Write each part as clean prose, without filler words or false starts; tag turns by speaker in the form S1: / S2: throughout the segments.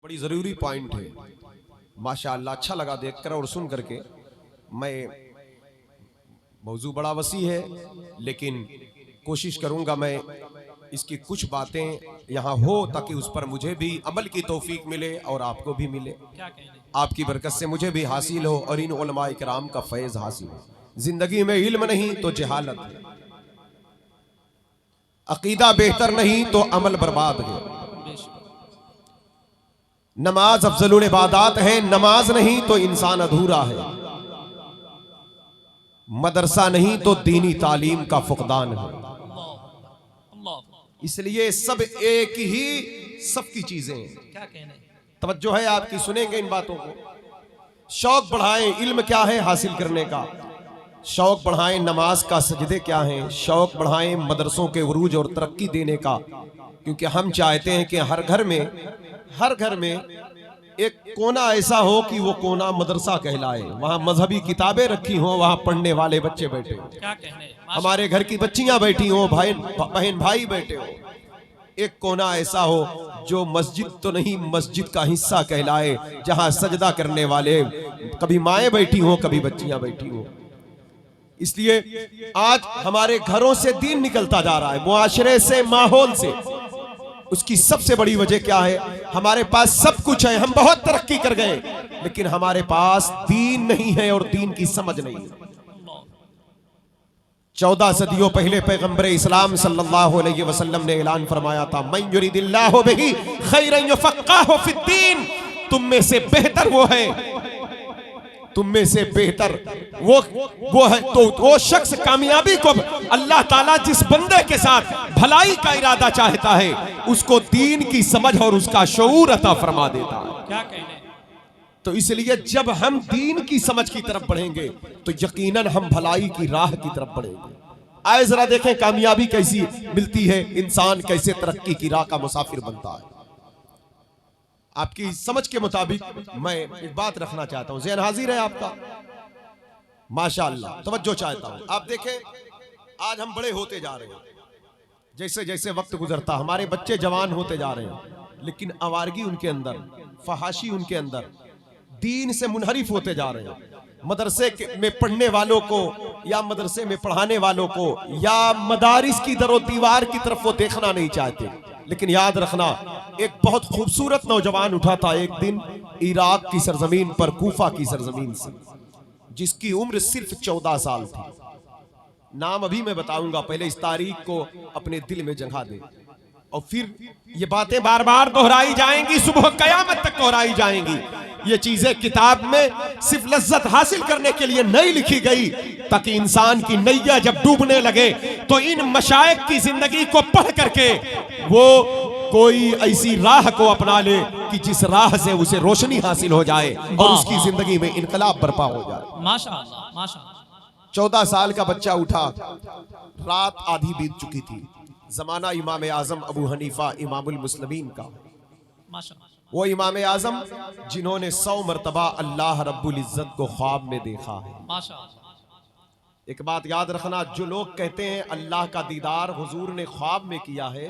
S1: बड़ी ज़रूरी पॉइंट है। माशाअल्लाह अच्छा लगा देखकर और सुन करके। मैं मौजू बड़ा वसी है लेकिन कोशिश करूंगा मैं इसकी कुछ बातें यहाँ हो ताकि उस पर मुझे भी अमल की तौफीक मिले और आपको भी मिले। आपकी बरकत से मुझे भी हासिल हो और इन उलमाए किराम का फैज़ हासिल हो। जिंदगी में इल्म नहीं तो जहालत है, अकीदा बेहतर नहीं तो अमल बर्बाद है। नमाज अफजलुल इबादात है, नमाज नहीं तो इंसान अधूरा है। मदरसा नहीं तो दीनी तालीम का फुकदान है। इसलिए सब एक ही सबकी चीजें हैं। तवज्जो है आपकी, सुनेंगे इन बातों को। शौक बढ़ाएं, इल्म क्या है हासिल करने का। शौक बढ़ाएं, नमाज का सजदे क्या हैं। शौक बढ़ाएं, मदरसों के उरूज और तरक्की देने का, क्योंकि हम चाहते हैं कि हर घर में एक कोना ऐसा हो कि वो कोना मदरसा कहलाए। वहां मजहबी किताबें रखी हो, वहां पढ़ने वाले बच्चे बैठे हो, हमारे घर की बच्चियां बैठी हो, बहन भाई बैठे हो। एक कोना ऐसा हो जो मस्जिद तो नहीं मस्जिद का हिस्सा कहलाए, जहां सजदा करने वाले कभी माएँ बैठी हो कभी बच्चियां बैठी हो। इसलिए आज हमारे घरों से दीन निकलता जा रहा है, मुआशरे से, माहौल से। उसकी सबसे बड़ी वजह क्या है? हमारे पास सब कुछ है, हम बहुत तरक्की कर गए, लेकिन हमारे पास दीन नहीं है और दीन की समझ नहीं है। 14 सदियों पहले पैगंबर इस्लाम सल्लल्लाहु अलैहि वसल्लम ने ऐलान फरमाया था, मन युरिदिल्लाहु बिही खैरन युफक्किहु फिद्दीन। तुम में से बेहतर वो है, तुम में से बेहतर वो है, तो वो शख्स कामयाबी को अल्लाह ताला जिस बंदे के साथ भलाई का इरादा चाहता है उसको दीन की समझ और उसका शऊर अता फरमा देता है। क्या कहने? तो इसलिए जब हम दीन की समझ की तरफ बढ़ेंगे तो यकीनन हम भलाई की राह की तरफ बढ़ेंगे। आए जरा देखें कामयाबी कैसी मिलती है, इंसान कैसे तरक्की की राह का मुसाफिर बनता है। आपकी समझ के मुताबिक मैं एक बात रखना चाहता हूं, ज़हन हाजिर है आपका? माशाअल्लाह, तवज्जो चाहता हूं। आप देखें आज हम बड़े होते जा रहे हैं, जैसे जैसे वक्त गुजरता हमारे बच्चे जवान होते जा रहे हैं, लेकिन आवारगी उनके अंदर, फहाशी उनके अंदर, दीन से मुनहरिफ होते जा रहे हैं। मदरसे में पढ़ने वालों को या मदरसे में पढ़ाने वालों को या मदारिस की दरो दीवार की तरफ वो देखना नहीं चाहते। लेकिन याद रखना, एक बहुत खूबसूरत नौजवान उठा था एक दिन इराक की सरजमीन पर, कूफा की सरजमीन से, जिसकी उम्र सिर्फ 14 साल थी। नाम अभी मैं बताऊंगा, पहले इस तारीख को अपने दिल में जगह दे और फिर ये बातें बार बार दोहराई जाएंगी, सुबह कयामत तक दोहराई जाएंगी। ये चीजें किताब में सिर्फ लज्जत हासिल करने के लिए नहीं लिखी गई, ताकि इंसान की नैया जब डूबने लगे तो इन मशाइख की जिंदगी को पढ़ करके वो कोई ऐसी राह को अपना ले कि जिस राह से उसे रोशनी हासिल हो जाए और उसकी जिंदगी में इनकलाब बर्पा हो जाए।
S2: माशाअल्लाह, माशाअल्लाह।
S1: 14 साल का बच्चा उठा, रात आधी बीत चुकी थी, जमाना इमाम आजम अबू हनीफा इमामुल मुस्लिमीन का।
S2: माशाअल्लाह।
S1: वो इमाम आजम जिन्होंने 100 मरतबा अल्लाह रब्बुल इज्जत को ख्वाब में देखा है।
S2: माशाअल्लाह।
S1: एक बात याद रखना, जो लोग कहते हैं अल्लाह का दीदार हुजूर ने ख्वाब में किया है,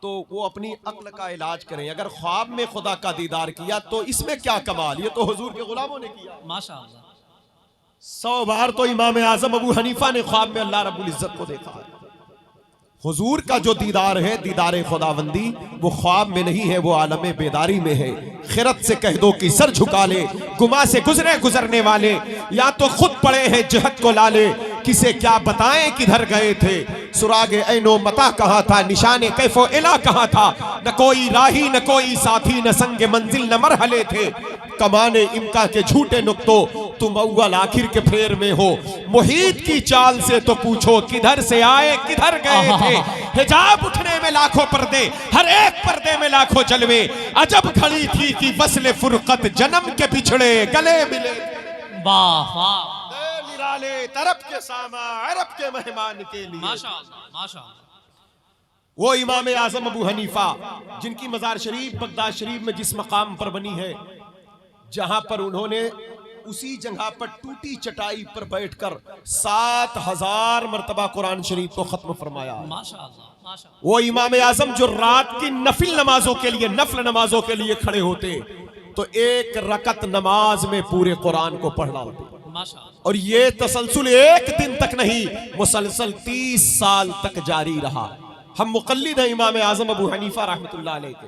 S1: तो वो अपनी अक्ल का इलाज करें। अगर ख्वाब में खुदा का दीदार किया तो इसमें क्या कमाल, ये तो हुजूर के गुलामों ने किया।
S2: माशाअल्लाह।
S1: 100 बार तो इमाम आजम अबू हनीफा ने ख्वाब में अल्लाह रब्बुल इज्जत को देखा है। हुजूर का जो दीदार है, दीदार खुदाबंदी, वो ख्वाब में नहीं है, वो आलम बेदारी में है। खिरत से कह दो कि सर झुका ले, गुमा से गुजरने वाले, या तो खुद पड़े हैं जहत को लाले, किसे क्या बताएं किधर गए थे। सुरागे ऐनो मता कहाँ था, निशाने कैफो इला कहाँ था, न कोई राही न कोई साथी, न संग मंजिल न मरहले थे। कमाने इनका के झूठे नुक्तो, तुम अव्वल आखिर के फेर में हो। मुहीत की चाल से तो पूछो, किधर से आए किधर गए थे। हिजाब उठने में लाखों पर्दे, हर एक पर्दे में लाखों जलवे। अजब घड़ी थी कि वस्ल फुरकत, जन्म के पिछड़े गले मिले।
S2: वाह वाह।
S1: निराले तरफ के सामा, अरब के मेहमान के लिए।
S2: माशाअल्लाह, माशाअल्लाह।
S1: वो इमाम आजम अबू हनीफा जिनकी मजार शरीफ बगदाद शरीफ में जिस मकाम पर बनी है, जहां पर उन्होंने उसी जगह पर टूटी चटाई पर बैठकर 7000 मरतबा कुरान शरीफ को खत्म फरमाया।
S2: माशाअल्लाह। माशाअल्लाह।
S1: वो इमाम आजम जो रात की नफिल नमाजों के लिए, नफल नमाजों के लिए खड़े होते तो एक रकत नमाज में पूरे कुरान को पढ़ डालते।
S2: माशाअल्लाह।
S1: और ये तसलसल एक दिन तक नहीं, मुसलसल 30 साल तक जारी रहा। हम मुकल्लिद हैं इमाम आजम अबू हनीफा रहमतुल्लाह अलैह के।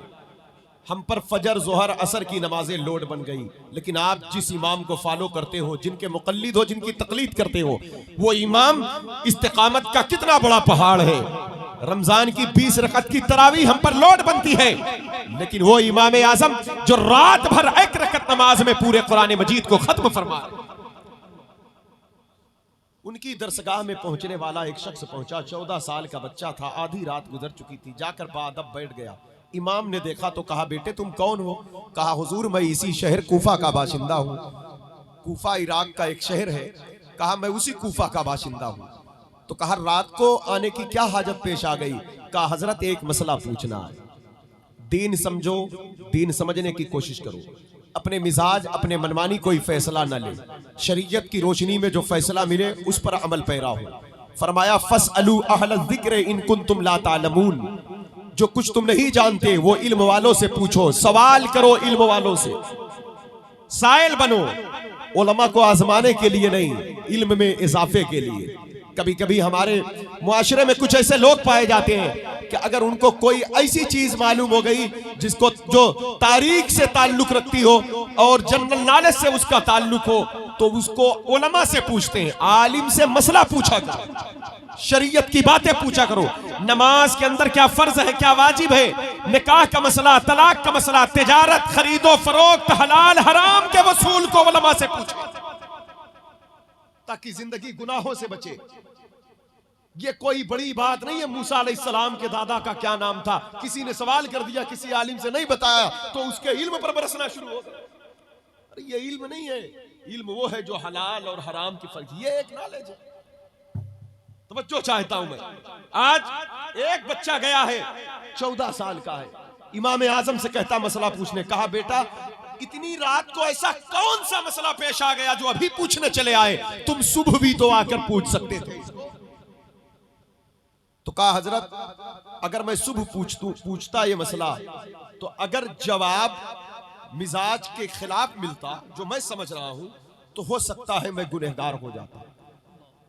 S1: हम पर फजर जोहर असर की नमाजें लोड बन गई, लेकिन आप जिस इमाम को फॉलो करते हो, जिनके मुकल्लिद हो, जिनकी तकलीद करते हो, वो इमाम इस्तिकामत का कितना बड़ा पहाड़ है। रमजान की 20 रकत की तरावीह हम पर लोड बनती है, लेकिन वो इमाम आजम जो रात भर एक रकत नमाज में पूरे कुरान मजीद को खत्म फरमा, उनकी दरसगाह में पहुंचने वाला एक शख्स पहुंचा। 14 साल का बच्चा था, आधी रात गुजर चुकी थी। जाकर बाअदब बैठ गया। इमाम ने देखा तो कहा, बेटे तुम कौन हो? कहा, हुजूर मैं इसी शहर कूफा का बाशिंदा हूँ। कूफा इराक का एक शहर है। कहा, मैं उसी कूफा का बाशिंदा हूँ। तो कहा, रात को आने की क्या हाजत पेश आ गई? कहा, हजरत एक मसला पूछना है। दीन समझो, दीन समझने की कोशिश करो, अपने मिजाज अपने मनमानी कोई फैसला न ले, शरीयत की रोशनी में जो फैसला मिले उस पर अमल पैरा हो। फरमाया, फसअलू अहल ज़िक्र इन कुंतुम ला तालमून, जो कुछ तुम नहीं जानते वो इल्म वालों से पूछो, सवाल करो इल्म वालों से, साइल बनो। उलमा को आजमाने के लिए नहीं, इल्म में इजाफे के लिए। कभी कभी हमारे मुआशरे में कुछ ऐसे लोग पाए जाते हैं कि अगर उनको कोई ऐसी चीज मालूम हो गई जिसको जो तारीख से ताल्लुक रखती हो और जनरल नॉलेज से उसका ताल्लुक हो, तो उसको उलमा से पूछते हैं। आलिम से मसला पूछा करो, शरीयत की बातें पूछा करो। नमाज के अंदर क्या फर्ज है, क्या वाजिब है, निकाह का मसला, तलाक का मसला, तिजारत, खरीदो फरोख्त, हलाल हराम के वसूल को उलमा से पूछो, ताकि जिंदगी गुनाहों से बचे। ये कोई बड़ी बात नहीं है। मूसा अलैहिस्सलाम के दादा का क्या नाम था? किसी ने सवाल कर दिया, किसी आलिम से नहीं बताया, तो उसके इल्म पर बरसना शुरू हो गया। अरे ये इल्म नहीं है, इल्म वो है जो हलाल और हराम की फर्क, ये एक नॉलेज है। तवज्जो चाहता हूं मैं। आज एक बच्चा गया है, 14 साल का है, इमाम आजम से कहता मसला पूछने। कहा, बेटा इतनी रात को ऐसा कौन सा मसला पेश आ गया जो अभी पूछने चले आए? तुम सुबह भी तो आकर पूछ सकते थे। तो कहा, हजरत अगर मैं सुबह पूछता ये मसला, तो अगर जवाब मिजाज के खिलाफ मिलता जो मैं समझ रहा हूं, तो हो सकता है मैं गुनहगार हो जाता।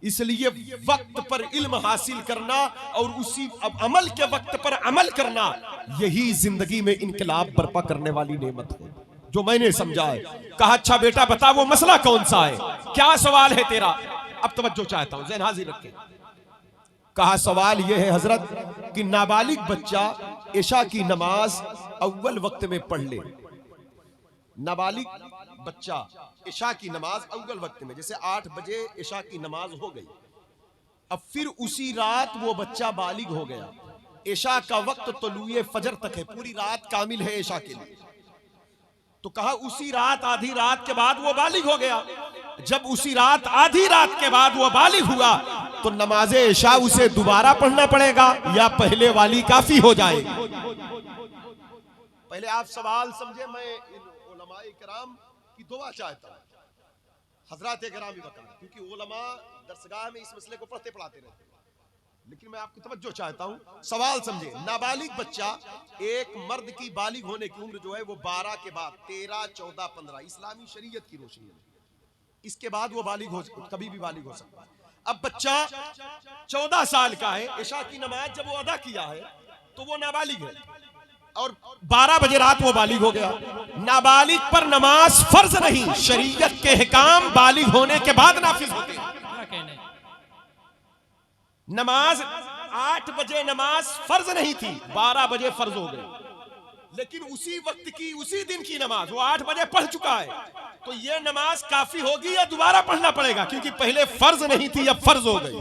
S1: इसलिए वक्त पर इल्म हासिल करना और उसी अमल के वक्त पर अमल करना, यही जिंदगी में इनकलाब बर्पा करने वाली नेमत है जो मैंने समझा है। कहा, अच्छा बेटा बता वो मसला कौन सा है, क्या सवाल है तेरा? अब तवज्जो चाहता हूं, ज़हन हाजिर रखें। कहा, सवाल यह है हजरत कि नाबालिग बच्चा इशा की नमाज अव्वल वक्त में पढ़ ले। नाबालिग बच्चा इशा की नमाज अव्वल वक्त में, जैसे 8 बजे इशा की नमाज हो गई, अब फिर उसी रात वो बच्चा बालिग हो गया। इशा का वक्त तुलुए फजर तक है, पूरी रात कामिल है इशा के लिए। तो कहा, उसी रात आधी रात के बाद वो बालिग हो गया। जब उसी रात आधी रात के बाद वो बालिग हुआ, तो नमाजे इशा उसे दोबारा पढ़ना पड़ेगा या पहले वाली काफी हो जाएगी? पहले आप सवाल समझे। मैं इन उलमाए किराम की दुआ चाहता हूं, हजरात किरामी वक़्त, क्योंकि उलमा दरसगाह में इस मसले को पढ़ते पढ़ाते रहते हैं, लेकिन मैं आपको तवज्जो चाहता हूं, सवाल समझे। नाबालिग बच्चा, एक मर्द की बालिग होने की उम्र जो है वो 12 के बाद, 13, 14, 15 इस्लामी शरीयत की रोशनी में, इसके बाद वो बालिग हो, कभी भी बालिग हो सकता है। अब बच्चा 14 साल का है, इशा की नमाज जब वो अदा किया है तो वो नाबालिग है, और 12 बजे रात वो बालिग हो गया। नाबालिग पर नमाज फर्ज नहीं, शरीयत के हिकाम बालिग होने के बाद नाफिज होते हैं। नमाज 8 बजे नमाज फर्ज नहीं थी, 12 बजे फर्ज हो गई, लेकिन उसी वक्त की उसी दिन की नमाज वो 8 बजे पढ़ चुका है, तो ये नमाज काफी होगी या दोबारा पढ़ना पड़ेगा? क्योंकि पहले फर्ज नहीं थी, अब फर्ज हो गई।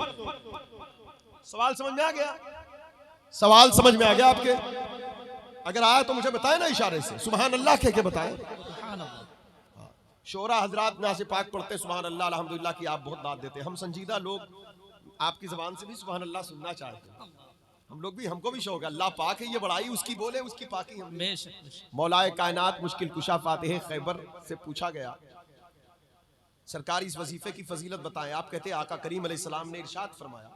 S1: सवाल समझ में आ गया? सवाल समझ में आ गया आपके? अगर आया तो मुझे बताएं ना इशारे से, सुभान अल्लाह कह के बताएं। शोरा हजरात नासे पाक पढ़ते सुभान अल्लाह अल्हम्दुलिल्लाह की आप बहुत दाद देते हैं। हम संजीदा लोग आपकी जबान से भी सुभान अल्लाह सुनना चाहते हैं। हम लोग भी, हमको भी शौक है। अल्लाह पाक है, ये बड़ाई उसकी बोले, उसकी पाकी हम। मौलाए कायनात मुश्किल कुशा फातिह खैबर से पूछा गया, सरकार इस वजीफे की फजीलत बताएं। आप कहते हैं आका करीम अलैहिस्सलाम ने इरशाद फरमाया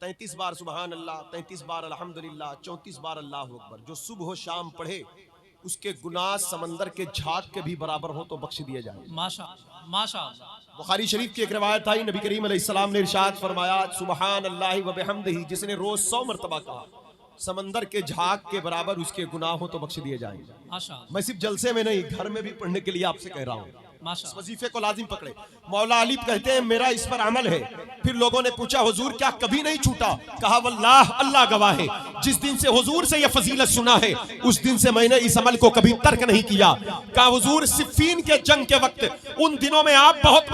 S1: 33 बार सुबहान अल्लाह, 33 बार अल्हम्दुलिल्लाह, 34 बार अल्लाह अकबर, जो सुबह शाम पढ़े उसके गुनाह समंदर के झाग के भी बराबर हो तो बख्श दिए जाए।
S2: माशाअल्लाह माशाअल्लाह।
S1: बुखारी शरीफ की एक रिवायत आई, नबी करीम अलैहिस्सलाम ने इरशाद फरमाया, सुबहान अल्लाह व बिहम्दिही, जिसने रोज 100 मरतबा कहा समंदर के झाग के बराबर उसके गुनाह हो तो बख्श दिए जाएंगे।
S2: माशाअल्लाह
S1: मैं सिर्फ जलसे में नहीं, घर में भी पढ़ने के लिए आपसे कह रहा हूँ, इस
S2: माशाअल्लाह।
S1: वजीफे को लाजिम पकड़े। मौला अली कहते हैं मेरा इस पर अमल है। फिर लोगों ने पूछा हुजूर क्या कभी नहीं छूटा? कहा वल्लाह अल्लाह गवाह है, जिस दिन से हुजूर से यह फजीलत सुना है उस दिन से मैंने इस अमल को कभी तर्क नहीं किया। कहा हुजूर सिफ़ीन के जंग के वक्त उन दिनों में आप बहुत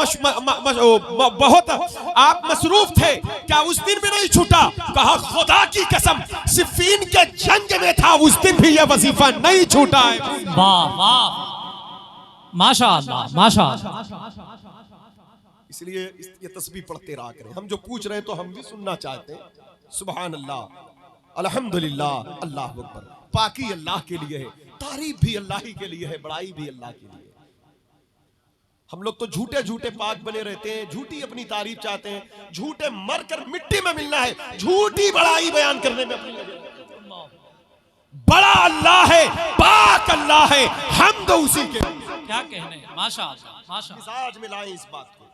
S1: आप मसरूफ थे, क्या उस दिन भी नहीं छूटा? कहा खुदा की कसम सिफ़ीन के जंग में था, उस दिन भी यह वजीफा नहीं छूटा है।
S2: वाह वाह माशाअल्लाह माशाअल्लाह।
S1: इसलिए ये तस्बीह पढ़ते रहा करें। हम जो पूछ रहे हैं तो हम भी सुनना चाहते हैं। सुभान अल्लाह, अल्हम्दुलिल्लाह, अल्लाह अकबर। पाकी अल्लाह के लिए है, तारीफ भी अल्लाह ही के लिए है, बड़ाई भी अल्लाह के लिए है। हम लोग तो झूठे झूठे पाक बने रहते हैं, झूठी अपनी तारीफ चाहते हैं, झूठे मर कर मिट्टी में मिलना है, झूठी बड़ाई बयान करने में अपनी लगे। बड़ा अल्लाह है, पाक अल्लाह है, हमद उसी के।
S2: क्या कहने, माशाअल्लाह माशाअल्लाह।
S1: मिजाज में लाए इस बात को।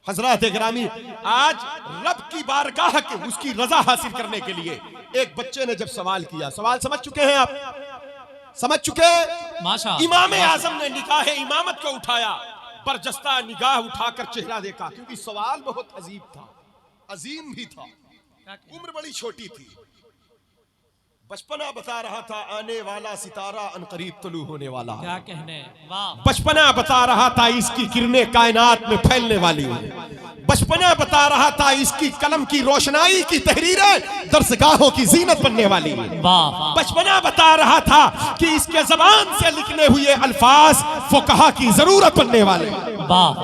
S1: हजरत गिरामी, आज रब की बारगाह के उसकी रजा हासिल करने के लिए एक बच्चे ने जब सवाल किया, सवाल समझ चुके हैं आप? समझ चुके?
S2: माशाअल्लाह।
S1: इमाम आजम ने निगाह इमामत को उठाया, बरजस्ता निगाह उठाकर चेहरा देखा, क्योंकि सवाल बहुत अजीब था, अजीम भी था। उम्र बड़ी छोटी थी, बचपना बता रहा था आने वाला सितारा अनकरीब तुलू होने वाला।
S2: क्या कहने, वाह।
S1: बचपना बता रहा था इसकी किरणें कायनात में फैलने वाली है। बचपना बता रहा था इसकी कलम की रोशनाई की तहरीरें दरसगाहों की जीनत बनने वाली है।
S2: वाह।
S1: बचपना बता रहा था कि इसके जबान से लिखने हुए अल्फाज फुकहा की जरूरत बनने वाले।
S2: वाह।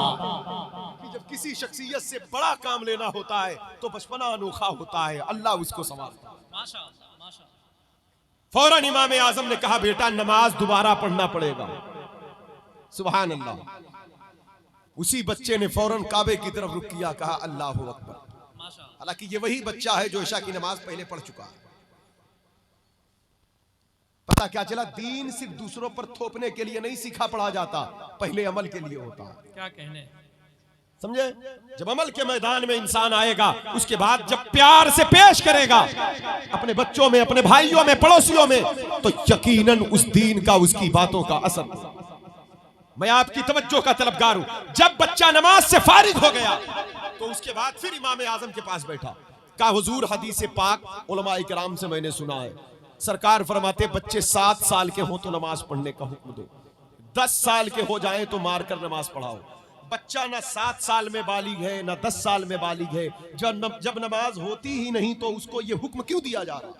S1: जब किसी शख्सियत से बड़ा काम लेना होता है तो बचपना अनोखा होता है, अल्लाह उसको संभालता है।
S2: माशाअल्लाह माशाअल्लाह।
S1: फौरन इमाम आजम ने कहा बेटा नमाज दोबारा पढ़ना पड़ेगा। सुभान अल्लाह। उसी बच्चे ने फौरन काबे की तरफ रुख किया, कहा अल्लाह अकबर। हालांकि ये वही बच्चा है जो इशा की नमाज पहले पढ़ चुका है। पता क्या चला, दीन सिर्फ दूसरों पर थोपने के लिए नहीं सीखा पढ़ा जाता, पहले अमल के लिए होता है।
S2: क्या कहने,
S1: समझे? जब अमल के मैदान में इंसान आएगा, उसके बाद जब प्यार से पेश करेगा अपने बच्चों में, अपने भाइयों में, पड़ोसियों में, तो यकीनन उस दीन का, उसकी बातों का असर। मैं आपकी तवज्जो का तलबगार हूं। जब बच्चा नमाज से फारिग हो गया तो उसके बाद फिर इमाम आजम के पास बैठा, कहा हुजूर हदीस पाक उलमा इकराम से मैंने सुना है, सरकार फरमाते बच्चे 7 साल के हो तो नमाज पढ़ने का हुक्म दो, 10 साल के हो जाए तो मार कर नमाज पढ़ाओ। बच्चा ना 7 साल में बालिग है ना 10 साल में बालिग है, जब नमाज होती ही नहीं तो उसको ये हुक्म क्यों दिया जा रहा है?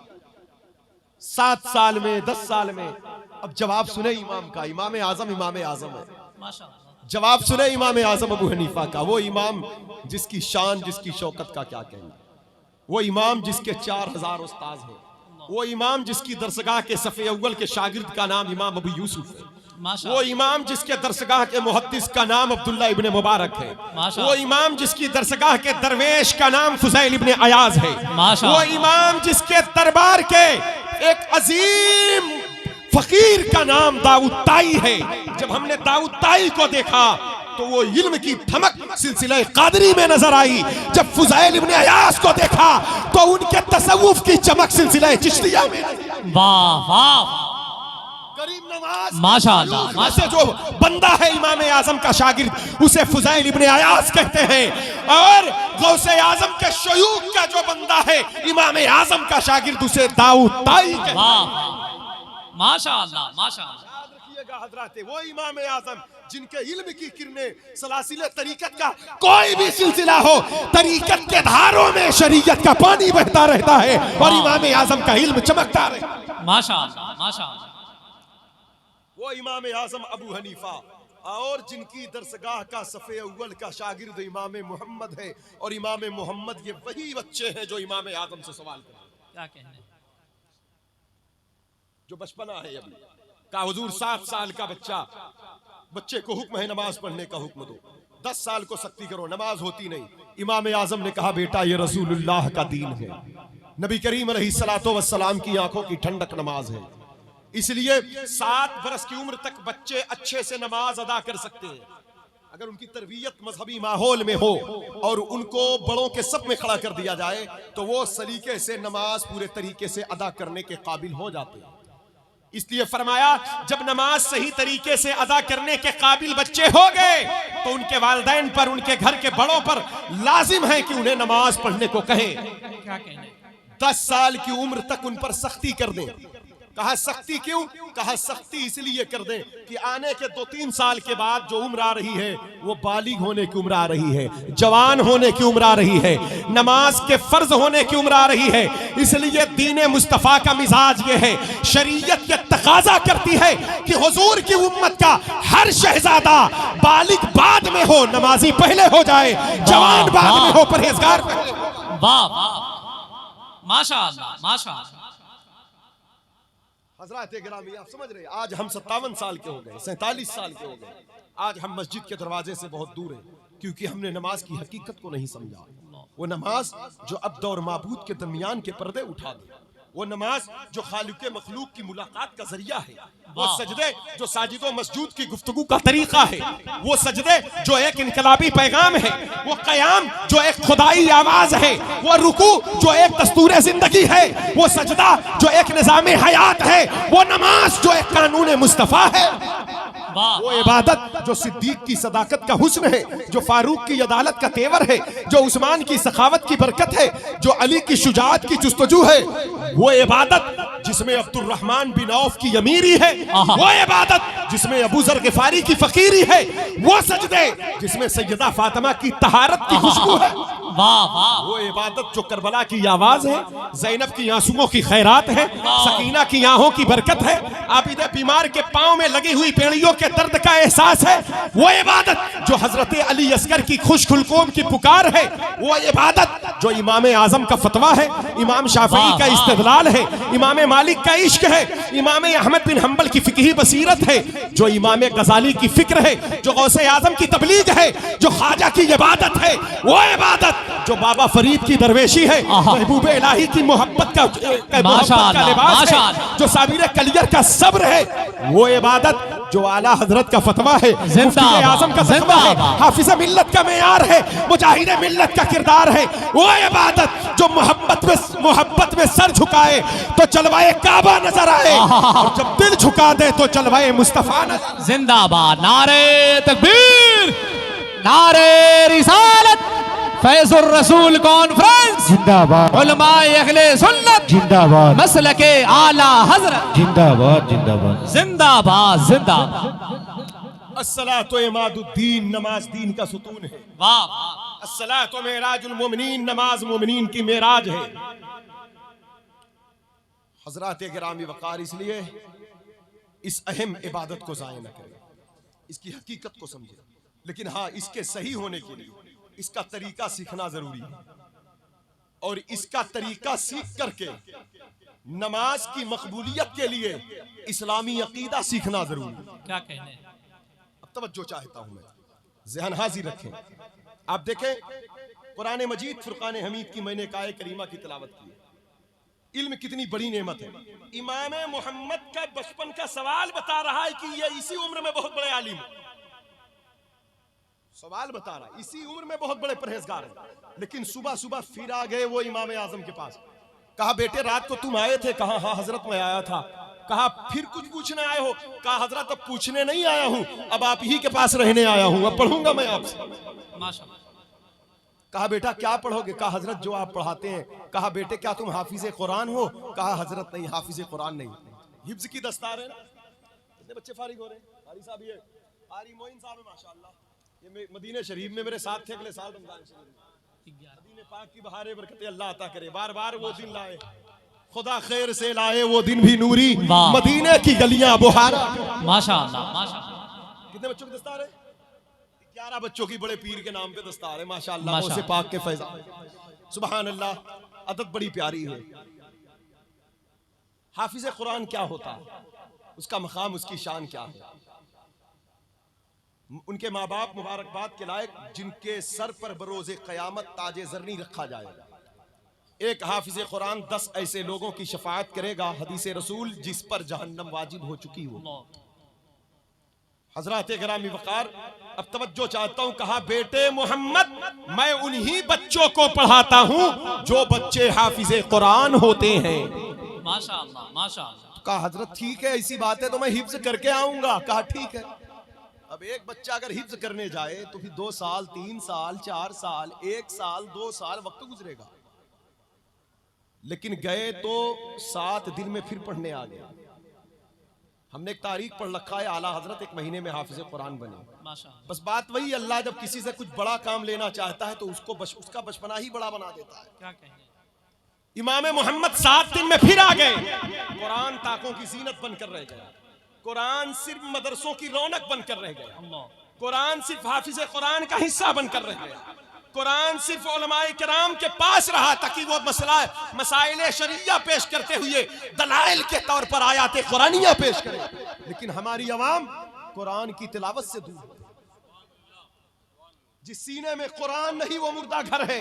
S1: 7 साल में, 10 साल में। अब जवाब सुने इमाम का, इमाम आजम है।
S2: माशाअल्लाह।
S1: जवाब सुने इमाम आजम अबू हनीफा का, वो इमाम जिसकी शान, जिसकी शौकत का क्या कहना, वो इमाम जिसके 4000 उस्ताद हैं, वो इमाम जिसकी दरसगाह के सफ़े अव्वल के शागिर्द का नाम इमाम अबू यूसुफ है, वो इमाम जिसके दरसगाह के मुहद्दिस का नाम अब्दुल्ला इब्ने मुबारक है, वो इमाम जिसकी दरसगाह के दरवेश का नाम फुज़ैल इब्ने अयाज है, वो इमाम जिसके दरबार के एक अजीम फकीर का नाम दाऊद ताई है। जब हमने दाऊद ताई को देखा तो वो इल्म की धमक सिलसिला कादरी में नजर आई। जब फुज़ैल इब्ने अयाज को देखा तो उनके तसव्वुफ की चमक सिलसिला चिश्तिया में। वाह वाह, करीम नवाज माशाअल्लाह। से जो बंदा है इमाम आजम का शागिर्द, उसे फुज़ैल इब्ने अयाज कहते हैं, और गौसे आजम के शयूख का जो बंदा है इमाम आजम का शागिर्द, उसे दाऊद ताई कहते हैं।
S2: माशाअल्लाह माशाअल्लाह।
S1: याद रखिएगा हजराते, वो इमाम आजम जिनके इल्म की किरणें सलासिले तरीकत का कोई भी सिलसिला हो, तरीकत के धारों में शरीयत का पानी बहता रहता है और इमाम आजम का इल्म चमकता रहता है।
S2: माशाअल्लाह माशाअल्लाह।
S1: वो इमाम आजम अबू हनीफा, और जिनकी दरसगाह का सफ़े अव्वल का शागिर्द इमाम मोहम्मद है, और इमाम मोहम्मद ये वही बच्चे हैं जो इमाम आजम से सवाल करते।
S2: क्या कहने,
S1: जो बचपना है अभी का हुजूर 7 साल का बच्चा, बच्चे को हुक्म है नमाज पढ़ने का हुक्म दो, 10 साल को सख्ती करो, नमाज होती नहीं। इमाम आजम ने कहा बेटा ये रसूलुल्लाह का दीन है, नबी करीम अलैहिस्सलातो वस्सलाम की आंखों की ठंडक नमाज है। इसलिए 7 बरस की उम्र तक बच्चे अच्छे से नमाज अदा कर सकते हैं अगर उनकी तरबियत मजहबी माहौल में हो और उनको बड़ों के सब में खड़ा कर दिया जाए तो वो सलीके से नमाज पूरे तरीके से अदा करने के काबिल हो जाते हैं। इसलिए फरमाया जब नमाज सही तरीके से अदा करने के काबिल बच्चे हो गए तो उनके वालिदैन पर, उनके घर के बड़ों पर लाजिम है कि उन्हें नमाज पढ़ने को कहें।
S2: क्या कहने?
S1: 10 साल की उम्र तक उन पर सख्ती कर दें। कहा सख्ती क्यों? कहा सख्ती इसलिए कर दें कि आने के 2-3 साल के बाद जो उम्र आ रही है वो बालिग होने की उम्र आ रही है, जवान होने की उम्र आ रही है, नमाज के फर्ज होने की उम्र आ रही है। इसलिए दीन मुस्तफ़ा का मिजाज ये है, शरीयत ये तकाजा करती है कि हुजूर की उम्मत का हर शहजादा बालिग बाद में हो, नमाजी पहले हो जाए, जवान बाद में हो, परहेजगार पहले हो।
S2: वाह वाह, माशाअल्लाह माशाअल्लाह।
S1: हज़रात गिरामी आप समझ रहे, आज हम 57 साल के हो गए, 47 साल के हो गए। आज हम मस्जिद के दरवाजे से बहुत दूर हैं क्योंकि हमने नमाज की हकीकत को नहीं समझा। वो नमाज जो अब्द और माबूद के दरमियान के पर्दे उठा दे, वो नमाज जो खालिक मखलूक की मुलाकात का जरिया है, वो सजदे जो साजिदो मस्जूद की गुफ्तगू का तरीका है, वो सजदे जो एक इनकलाबी पैगाम है, वो क़याम जो एक खुदाई आवाज है, वो रुकू जो एक दस्तूर जिंदगी है, वो सजदा जो एक निज़ाम हयात है, वो नमाज जो एक कानून मुस्तफ़ा है, वो इबादत जो सिद्दीक की सदाकत का हुस्न है, जो फारूक की अदालत का तेवर है, जो उस्मान की सखावत की बरकत है, जो अली की शुजाअत की जुस्तजू है, वो इबादत जिसमें अब्दुल रहमान बिन औफ की अमीरी है, वो इबादत जिसमें अबू जर गिफारी की फकीरी है, वो सजदे जिसमें सैयदा फातिमा की तहारत की खुशबू है,
S2: वाह वाह,
S1: वो इबादत जो करबला की आवाज है, ज़ैनब की आंसुओं की खैरात है, सकीना की आहों की बरकत है, आबिद बीमार के पांव में लगी हुई बेड़ियों के दर्द का एहसास है, वो इबादत जो हजरत अली असगर की खुशखुलकोम की पुकार है, वो इबादत जो इमाम आजम का फतवा है, इमाम शाफी का इस्तिदलाल है, इमाम मालिक का इश्क है, इमाम अहमद बिन हंबल की फिकही बसीरत है, जो इमाम गजाली की फिक्र है, जो गौसे आजम की तबलीग है, जो ख्वाजा की इबादत है, वो इबादत जो बाबा फरीद की दरवेशी है, महबूब इलाही की मोहब्बत का लिबास है, जो साबिर कलियर का सब्र है, वो इबादत जो आला हजरत का फतवा है, मुफ्ती आजम का फतवा है, हाफिज मिल्लत का मेयार है, मुजाहिद मिल्लत का किरदार है, वो इबादत जो मोहब्बत में सर झुकाए तो चलवाए काबा नजर आए, और जब दिल झुका दे तो चलवाए मुस्तफा नजर।
S2: जिंदाबाद, नारे तकबीर, नारे रिसालत, फैजुर रसूल कॉन्फ्रेंस जिंदाबाद, उलमाए अहले सुन्नत जिंदाबाद, मसलके आला हजरत
S3: जिंदाबाद जिंदाबाद
S2: जिंदाबाद जिंदाबाद।
S1: अस्सलातु इमादुद्दीन, नमाज दीन का सुतून है।
S2: वाह वाह,
S1: अस्सलातु मेराजुल मोमिनीन, नमाज मोमिनीन की मेराज है। हजरात गिरामी वकार, इसलिए इस अहम इबादत को ज़ाया न करें, इसकी हकीकत को समझें, लेकिन हाँ इसके सही होने के लिए इसका तरीका सीखना जरूरी है, और इसका तरीका सीख करके नमाज की मकबूलियत के लिए इस्लामी अकीदा सीखना जरूरी है।
S2: क्या कहने?
S1: अब तवज्जो चाहता हूं मैं, ज़हन हाजिर रखें। आप देखें कुरान मजीद फुरकान हमीद की मैंने काए करीमा की तिलावत की। इल्म कितनी बड़ी नेमत है। इमाम मोहम्मद का बचपन का सवाल बता रहा है कि ये इसी उम्र में बहुत बड़े आलिम है। सवाल बता रहा है इसी उम्र में बहुत बड़े परहेजगार हैं, लेकिन सुबह सुबह फिर आ गए वो इमाम आजम के पास। कहा बेटे रात को तुम आए थे? कहा हाँ हजरत मैं आया था। कहा फिर कुछ पूछने आए हो? कहा हजरत अब पूछने नहीं आया हूं, अब आप ही के पास रहने आया हूं, अब पढ़ूंगा मैं आपसे।
S2: माशाअल्लाह।
S1: कहा बेटा क्या पढ़ोगे? कहा हजरत जो आप पढ़ाते हैं। कहा बेटे क्या तुम हाफिज कुरान हो? कहा हजरत नहीं, हाफिज कुरान नहीं, हिफ्ज की दस्तार है ना। कितने बच्चे फारिग हो रहे हैं? कारी साहब ये कारी मोइन साहब है माशाअल्लाह, ये मदीने शरीफ में मेरे साथ थे अगले साल रमजान शरीफ। मदीने पाक की बहारे बरकतें अल्लाह अता करे। बार बार वो दिन लाए, खुदा खैर से लाए वो दिन भी नूरी, मदीने की गलियां बुहारा।
S2: माशाअल्लाह माशाअल्लाह।
S1: कितने बच्चों की दस्तार है? 11 बच्चों की बड़े पीर के नाम पे दस्तार है माशाअल्लाह। मौसे पाक के फैज़ान, सुभान अल्लाह। अदब बड़ी प्यारी है। हाफिज कुरान क्या होता है, उसका मकाम, उसकी शान क्या है? उनके माँ बाप मुबारकबाद के लायक जिनके सर पर बरोज़े क़यामत ताजे ज़रनी रखा जाएगा। एक हाफिज़ कुरान 10 ऐसे लोगों की शफाअत करेगा, हदीस रसूल, जिस पर जहन्नम वाजिब हो चुकी हो। हजरत गिरामी वक़ार, अब तवज्जो चाहता हूं। कहा बेटे मोहम्मद, मैं उन्हीं बच्चों को पढ़ाता हूं जो बच्चे हाफिज़े कुरान होते हैं।
S2: माशाअल्लाह माशाअल्लाह।
S1: कहा हजरत ठीक है, ऐसी बात है तो मैं हिफ्ज करके आऊंगा। कहा ठीक है। अब एक बच्चा अगर हिफ्ज करने जाए तो फिर 2 साल 3 साल 4 साल 1 साल 2 साल वक्त गुजरेगा, लेकिन गए तो 7 दिन में फिर पढ़ने आ गए। हमने एक तारीख पढ़ रखा है, आला हजरत 1 महीने में हाफिज कुरान बने।
S2: माशाअल्लाह।
S1: बस बात वही, अल्लाह जब किसी से कुछ बड़ा काम लेना चाहता है तो उसका बचपना ही बड़ा बना देता है।
S2: क्या कहें।
S1: इमाम मोहम्मद 7 दिन में फिर आ गए। कुरान ताकों की जीनत बनकर रह गया, कुरान सिर्फ मदरसों की रौनक बनकर रह गया, कुरान सिर्फ हाफिज कुरान का हिस्सा बनकर रह गया, कुरान सिर्फ उलमाए किराम के पास रहा ताकि वो मसाइल शरिया पेश करते हुए दलाइल के तौर पर आयात कुरानिया पेश करें। लेकिन हमारी अवाम कुरान की तिलावत से दूर। जिस सीने में कुरान नहीं वो मुर्दा घर है,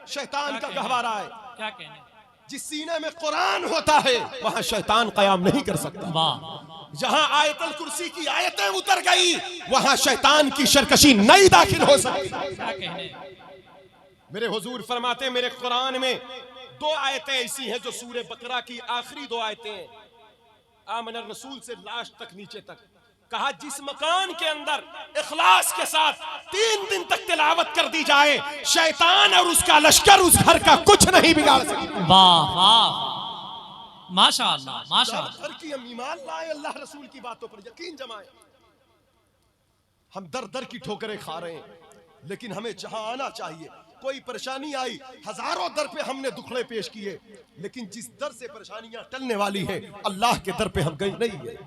S1: शैतान का गहवारा है।
S2: क्या कहने।
S1: जिस सीने में कुरान होता है वहां शैतान कयाम नहीं कर सकता।
S2: वाह।
S1: जहां आयतल कुर्सी की आयतें उतर गई वहां शैतान की शरकशी नहीं दाखिल हो सकती।
S2: क्या कहने।
S1: मेरे हुजूर फरमाते, मेरे कुरान में 2 आयतें ऐसी हैं जो सूरे बकरा की आखिरी 2 आयतें हैं, आमन रसूल से लास्ट तक नीचे तक। कहा जिस मकान के अंदर इखलास के साथ 3 दिन तक तिलावत कर दी जाए, शैतान और उसका लश्कर उस घर का कुछ नहीं बिगाड़ सकता।
S2: वाह वाह माशाअल्लाह माशाअल्लाह।
S1: घर की हम ईमान लाए, अल्लाह रसूल की बातों पर यकीन जमाए। हम दर दर की ठोकरें खा रहे हैं, लेकिन हमें जहां आना चाहिए, कोई परेशानी आई, हजारों दर पे हमने दुखड़े पेश किए, लेकिन जिस दर से परेशानियां टलने वाली है अल्लाह के दर पे हम गए नहीं गए,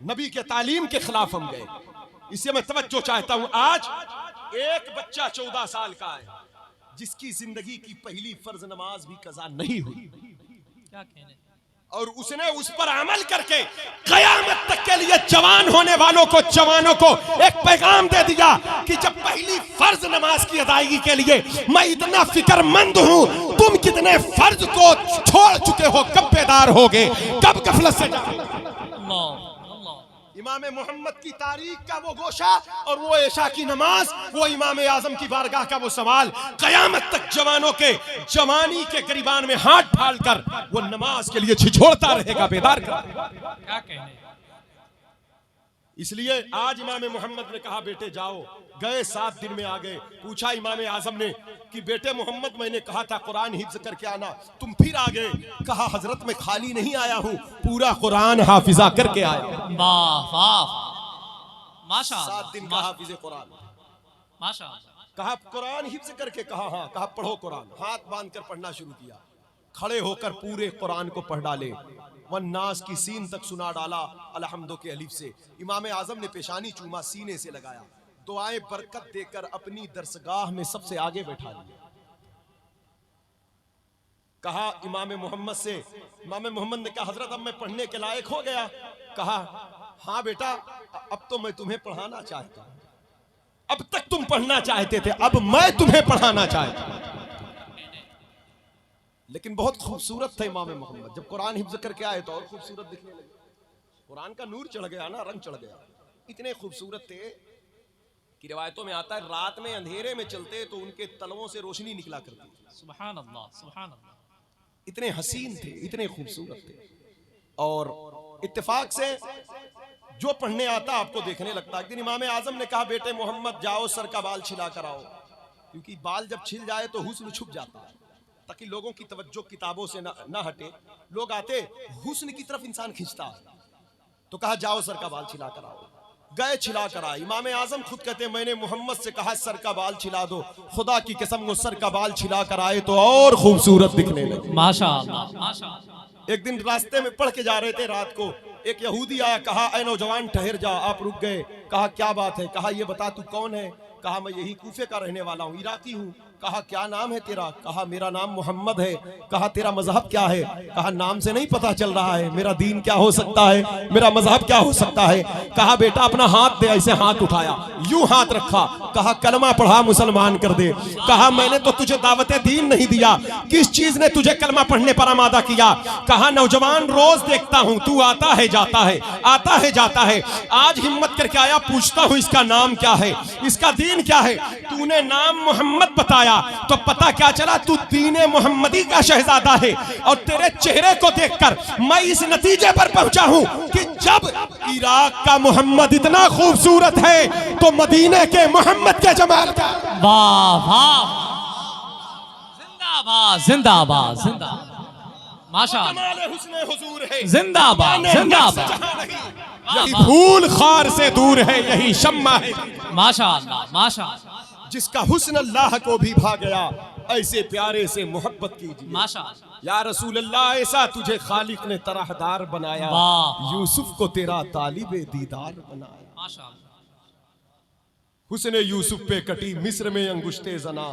S1: नबी के तालीम के खिलाफ हम गए। इससे मैं तवज्जो चाहता हूं, आज एक बच्चा 14 साल का है जिसकी जिंदगी की पहली फर्ज नमाज भी कज़ा नहीं हुई,
S2: क्या कहने।
S1: और उसने उस पर अमल करके कयामत तक के लिए जवान होने वालों को, जवानों को एक पैगाम दे दिया कि जब पहली फर्ज नमाज की अदायगी के लिए मैं इतना फिक्रमंद हूं, तुम कितने फर्ज को छोड़ चुके हो, कब बेदार होगे, कब गफलत से
S2: अल्लाह।
S1: इमाम मोहम्मद की तारीख का वो गोशा और वो ऐशा की नमाज, वो इमाम आजम की बारगाह का वो सवाल, कयामत तक जवानों के जवानी के गिरबान में हाथ ढालकर वो नमाज के लिए छिछोड़ता रहेगा, बेदार कर।
S2: क्या कहने।
S1: इसलिए आज इमाम मोहम्मद ने कहा बेटे जाओ। गए 7 दिन में आ गए। पूछा इमाम आजम ने कि बेटे मोहम्मद, मैंने कहा था कुरान हिफ्ज करके आना, तुम फिर आ गए। कहा हजरत मैं खाली नहीं आया हूँ, पूरा कुरान हाफिजा करके आया।
S2: वाह वाह माशाअल्लाह।
S1: 7 दिन का हाफिज कुरान।
S2: माशाअल्लाह।
S1: कहा कुरान हिफ्ज करके, कहा हाँ। कहा पढ़ो कुरान। हाथ बांध कर पढ़ना शुरू किया, खड़े होकर पूरे कुरान को पढ़ डाले, वन्नास की सीन तक सुना डाला, अलहम्दो के अलिफ से। इमाम आजम ने पेशानी चूमा, सीने से लगाया, दुआएं बरकत देकर अपनी दरसगाह में सबसे आगे बैठा लिया। कहा इमाम मोहम्मद से, इमाम मोहम्मद ने कहा हजरत अब मैं पढ़ने के लायक हो गया। कहा हाँ बेटा, अब तो मैं तुम्हें पढ़ाना चाहता हूं, अब तक तुम पढ़ना चाहते थे, अब मैं तुम्हें पढ़ाना चाहता हूं। लेकिन बहुत खूबसूरत थे इमाम मोहम्मद, जब कुरान हिफ्ज करके आए तो और खूबसूरत दिखने लगे। कुरान का नूर चढ़ गया ना, रंग चढ़ गया। इतने खूबसूरत थे कि रिवायतों में आता है रात में अंधेरे में चलते तो उनके तलवों से रोशनी निकला करती थी।
S2: सुभान अल्लाह सुभान अल्लाह।
S1: इतने हसीन थे, इतने खूबसूरत थे। और इत्तेफाक से जो पढ़ने आता आपको देखने लगता। एक दिन इमाम आजम ने कहा बेटे मोहम्मद जाओ सर का बाल छिला कर आओ, क्योंकि बाल जब छिल जाए तो हुस्न छुप जाता है, ताकि लोगों की तवज्जो किताबों से ना हटे। लोग आते हुस्न की तरफ इंसान खींचता है, तो कहा जाओ सर का बाल छिला कर आओ। गए, छिला कर आए। इमाम आजम खुद कहते मैंने मोहम्मद से कहा सर का बाल छिला दो, खुदा की कसम वो सर का बाल छिला कर आए तो और खूबसूरत दिखने लगे।
S2: माशाअल्लाह माशाअल्लाह।
S1: एक दिन रास्ते में पढ़ के जा रहे थे रात को, एक यहूदी आया, कहा ऐ नौजवान ठहर जा। आप रुक गए। कहा क्या बात है? कहा ये बता तू कौन है? कहा मैं यही कूफे का रहने वाला हूँ, इराकी हूँ। कहा क्या नाम है तेरा? कहा मेरा नाम मोहम्मद है। कहा तेरा मजहब क्या है? कहा नाम से नहीं पता चल रहा है, मेरा दीन क्या हो सकता है, मेरा मजहब क्या हो सकता है। कहा बेटा अपना हाथ दे। ऐसे हाथ उठाया, यूं हाथ रखा, कहा कलमा पढ़ा मुसलमान कर दे। कहा मैंने तो तुझे दावत दीन नहीं दिया, किस चीज ने तुझे कलमा पढ़ने पर आमादा किया? कहा नौजवान रोज देखता हूं तू आता है जाता है, आता है जाता है, आज हिम्मत करके आया, पूछता हूं इसका नाम क्या है, इसका दीन क्या है। तूने नाम मोहम्मद बताया तो पता क्या चला, तू दीने मोहम्मदी का शहजादा है। और तेरे चेहरे को देखकर मैं इस नतीजे पर पहुंचा हूं कि जब इराक का मोहम्मद इतना खूबसूरत है तो मदीने के मोहम्मद के जमाल का।
S2: वाह वाह, जिंदाबाद जिंदाबाद जिंदाबाद, माशाअल्लाह,
S1: कमाल हुस्न हुजूर है,
S2: जिंदाबाद जिंदाबाद,
S1: यही फूल खार से दूर है, यही शम्मा है।
S2: माशाअल्लाह माशाअल्लाह,
S1: जिसका हुस्न अल्लाह को भी भा गया, ऐसे प्यारे से मोहब्बत कीजिए।
S2: माशाअल्लाह,
S1: या रसूल अल्लाह, ऐसा तुझे खालिक ने तरहदार बनाया,
S2: वाह।
S1: यूसुफ को तेरा तालिबे दीदार बनाया।
S2: माशाअल्लाह,
S1: हुस्न यूसुफ पे कटी मिस्र में अंगुश्ते जना,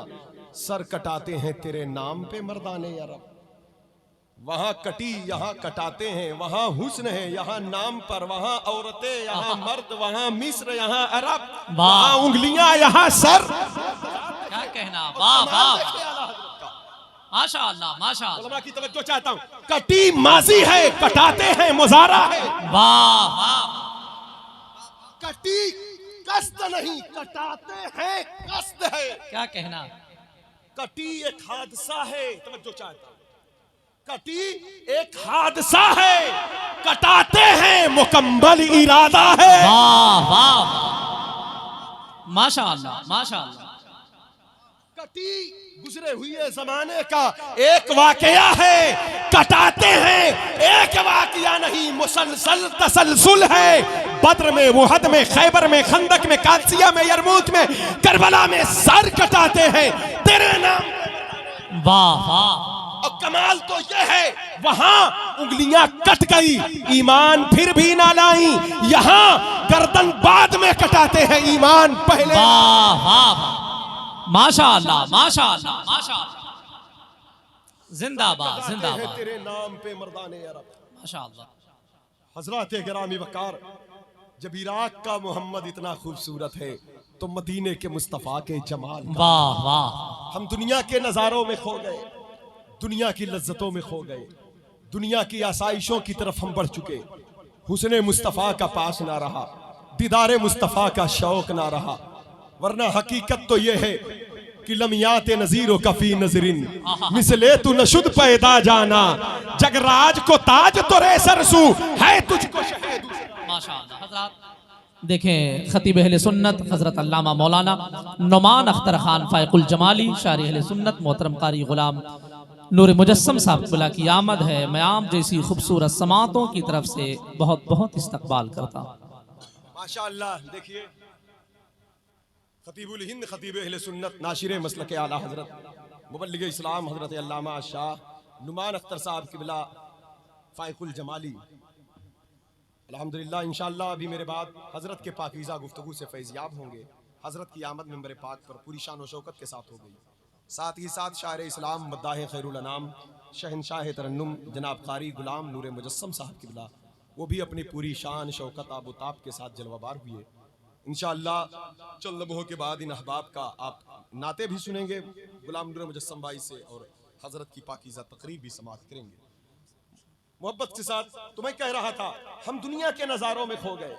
S1: सर कटाते हैं तेरे नाम पे मर्दाने अरब। वहां कटी यहाँ कटाते हैं, वहां हुस्न है यहाँ नाम पर, वहां औरतें यहाँ मर्द, वहां मिस्र यहाँ अरब, वहां उंगलियां यहाँ सर।
S2: क्या कहना, वाह वाह, माशाअल्लाह माशाअल्लाह,
S1: उलमा की तवज्जो चाहता हूं, कटी माजी है, कटाते हैं मुजारा है।
S2: वाह वाह,
S1: कटी कस्त नहीं, कटाते हैं कस्त है।
S2: क्या कहना,
S1: कटी एक हादसा है, तवज्जो चाहता हूं, कटी एक हादसा है, कटाते हैं मुकम्मल इरादा है।
S2: वाह वाह, माशाअल्लाह माशाअल्लाह,
S1: कटी गुजरे हुए जमाने का एक वाकया है, कटाते हैं एक वाकया नहीं, मुसलसल तसलसल है। बद्र में, वुहद में, खैबर में, खंदक में, कादसिया में, यरमूक में, करबला में सर कटाते हैं तेरे नाम।
S2: वाह वाह,
S1: और कमाल तो यह है, वहां उंगलियां कट गई, ईमान फिर भी ना लाई, यहां गर्दन बाद में कटाते हैं, ईमान पहले।
S2: वाह वाह, माशाअल्लाह माशाअल्लाह माशाअल्लाह, जिंदाबाद जिंदाबाद,
S1: तेरे नाम पे मर्दाने अरब।
S2: माशाअल्लाह,
S1: हजरत गिरामी वकार, जब इराक का मोहम्मद इतना खूबसूरत है तो मदीने के मुस्तफ़ा के जमाल का।
S2: वाह वाह,
S1: हम दुनिया के नज़ारों में खो गए, दुनिया की लज्जतों में खो गए, दुनिया की आसाइशों की तरफ हम बढ़ चुके। हुस्ने मुस्तफ़ा का पास ना रहा, दीदारे मुस्तफ़ा का शौक ना रहा। वरना हकीकत तो यह है कि लमियात नज़ीरों का फी नजरिन मिसले तू नशुद पैदा जाना, जगराज को ताज तो रे सरसू है तुझको शहीद।
S2: माशाअल्लाह। हज़रात देखें, खतीब अहले सुन्नत हज़रत अल्लामा मौलाना नुमान अख्तर खान फ़ाइकुल जमाली शारी अहले सुन्नत मोहतरम कारी गुलाम नूर मुजस्सम साहब बुला की आमद है। मैं आप जैसी खूबसूरत समातों की तरफ से बहुत बहुत इस्तकबाल करता हूँ।
S1: माशाअल्लाह। देखिए, खतीबुल हिंद खतीब अहले सुन्नत नाशिर मसलक आला हजरत मुबल्लिग इस्लाम हजरत अल्लामा शाह नुमान अख्तर साहब किबला फ़ाइकुल जमाली, अल्हम्दुलिल्लाह इंशाअल्लाह अभी मेरे बाद हजरत के पाकीज़ा गुफ्तगू से फैज़याब होंगे। हजरत की आमद मिंबर पाक पर पूरी शान व शौकत के साथ हो गई। साथ ही साथ शायर इस्लाम मद्दाह खैरुल अनाम शहनशाह तरन्नुम जनाब कारी गुलाम नूर मुजस्सम साहब किबला, वो भी अपनी पूरी शान शौकत आबोताब के साथ जलवाबार हुए। इंशाअल्लाह चंद लम्हों के बाद इन अहबाब का आप नाते भी सुनेंगे गुलाम नूर मुजस्सम भाई से, और हजरत की पाकीज़ा तकरीब भी समाप्त करेंगे। मोहब्बत के साथ तो मैं कह रहा था, हम दुनिया के नज़ारों में खो गए,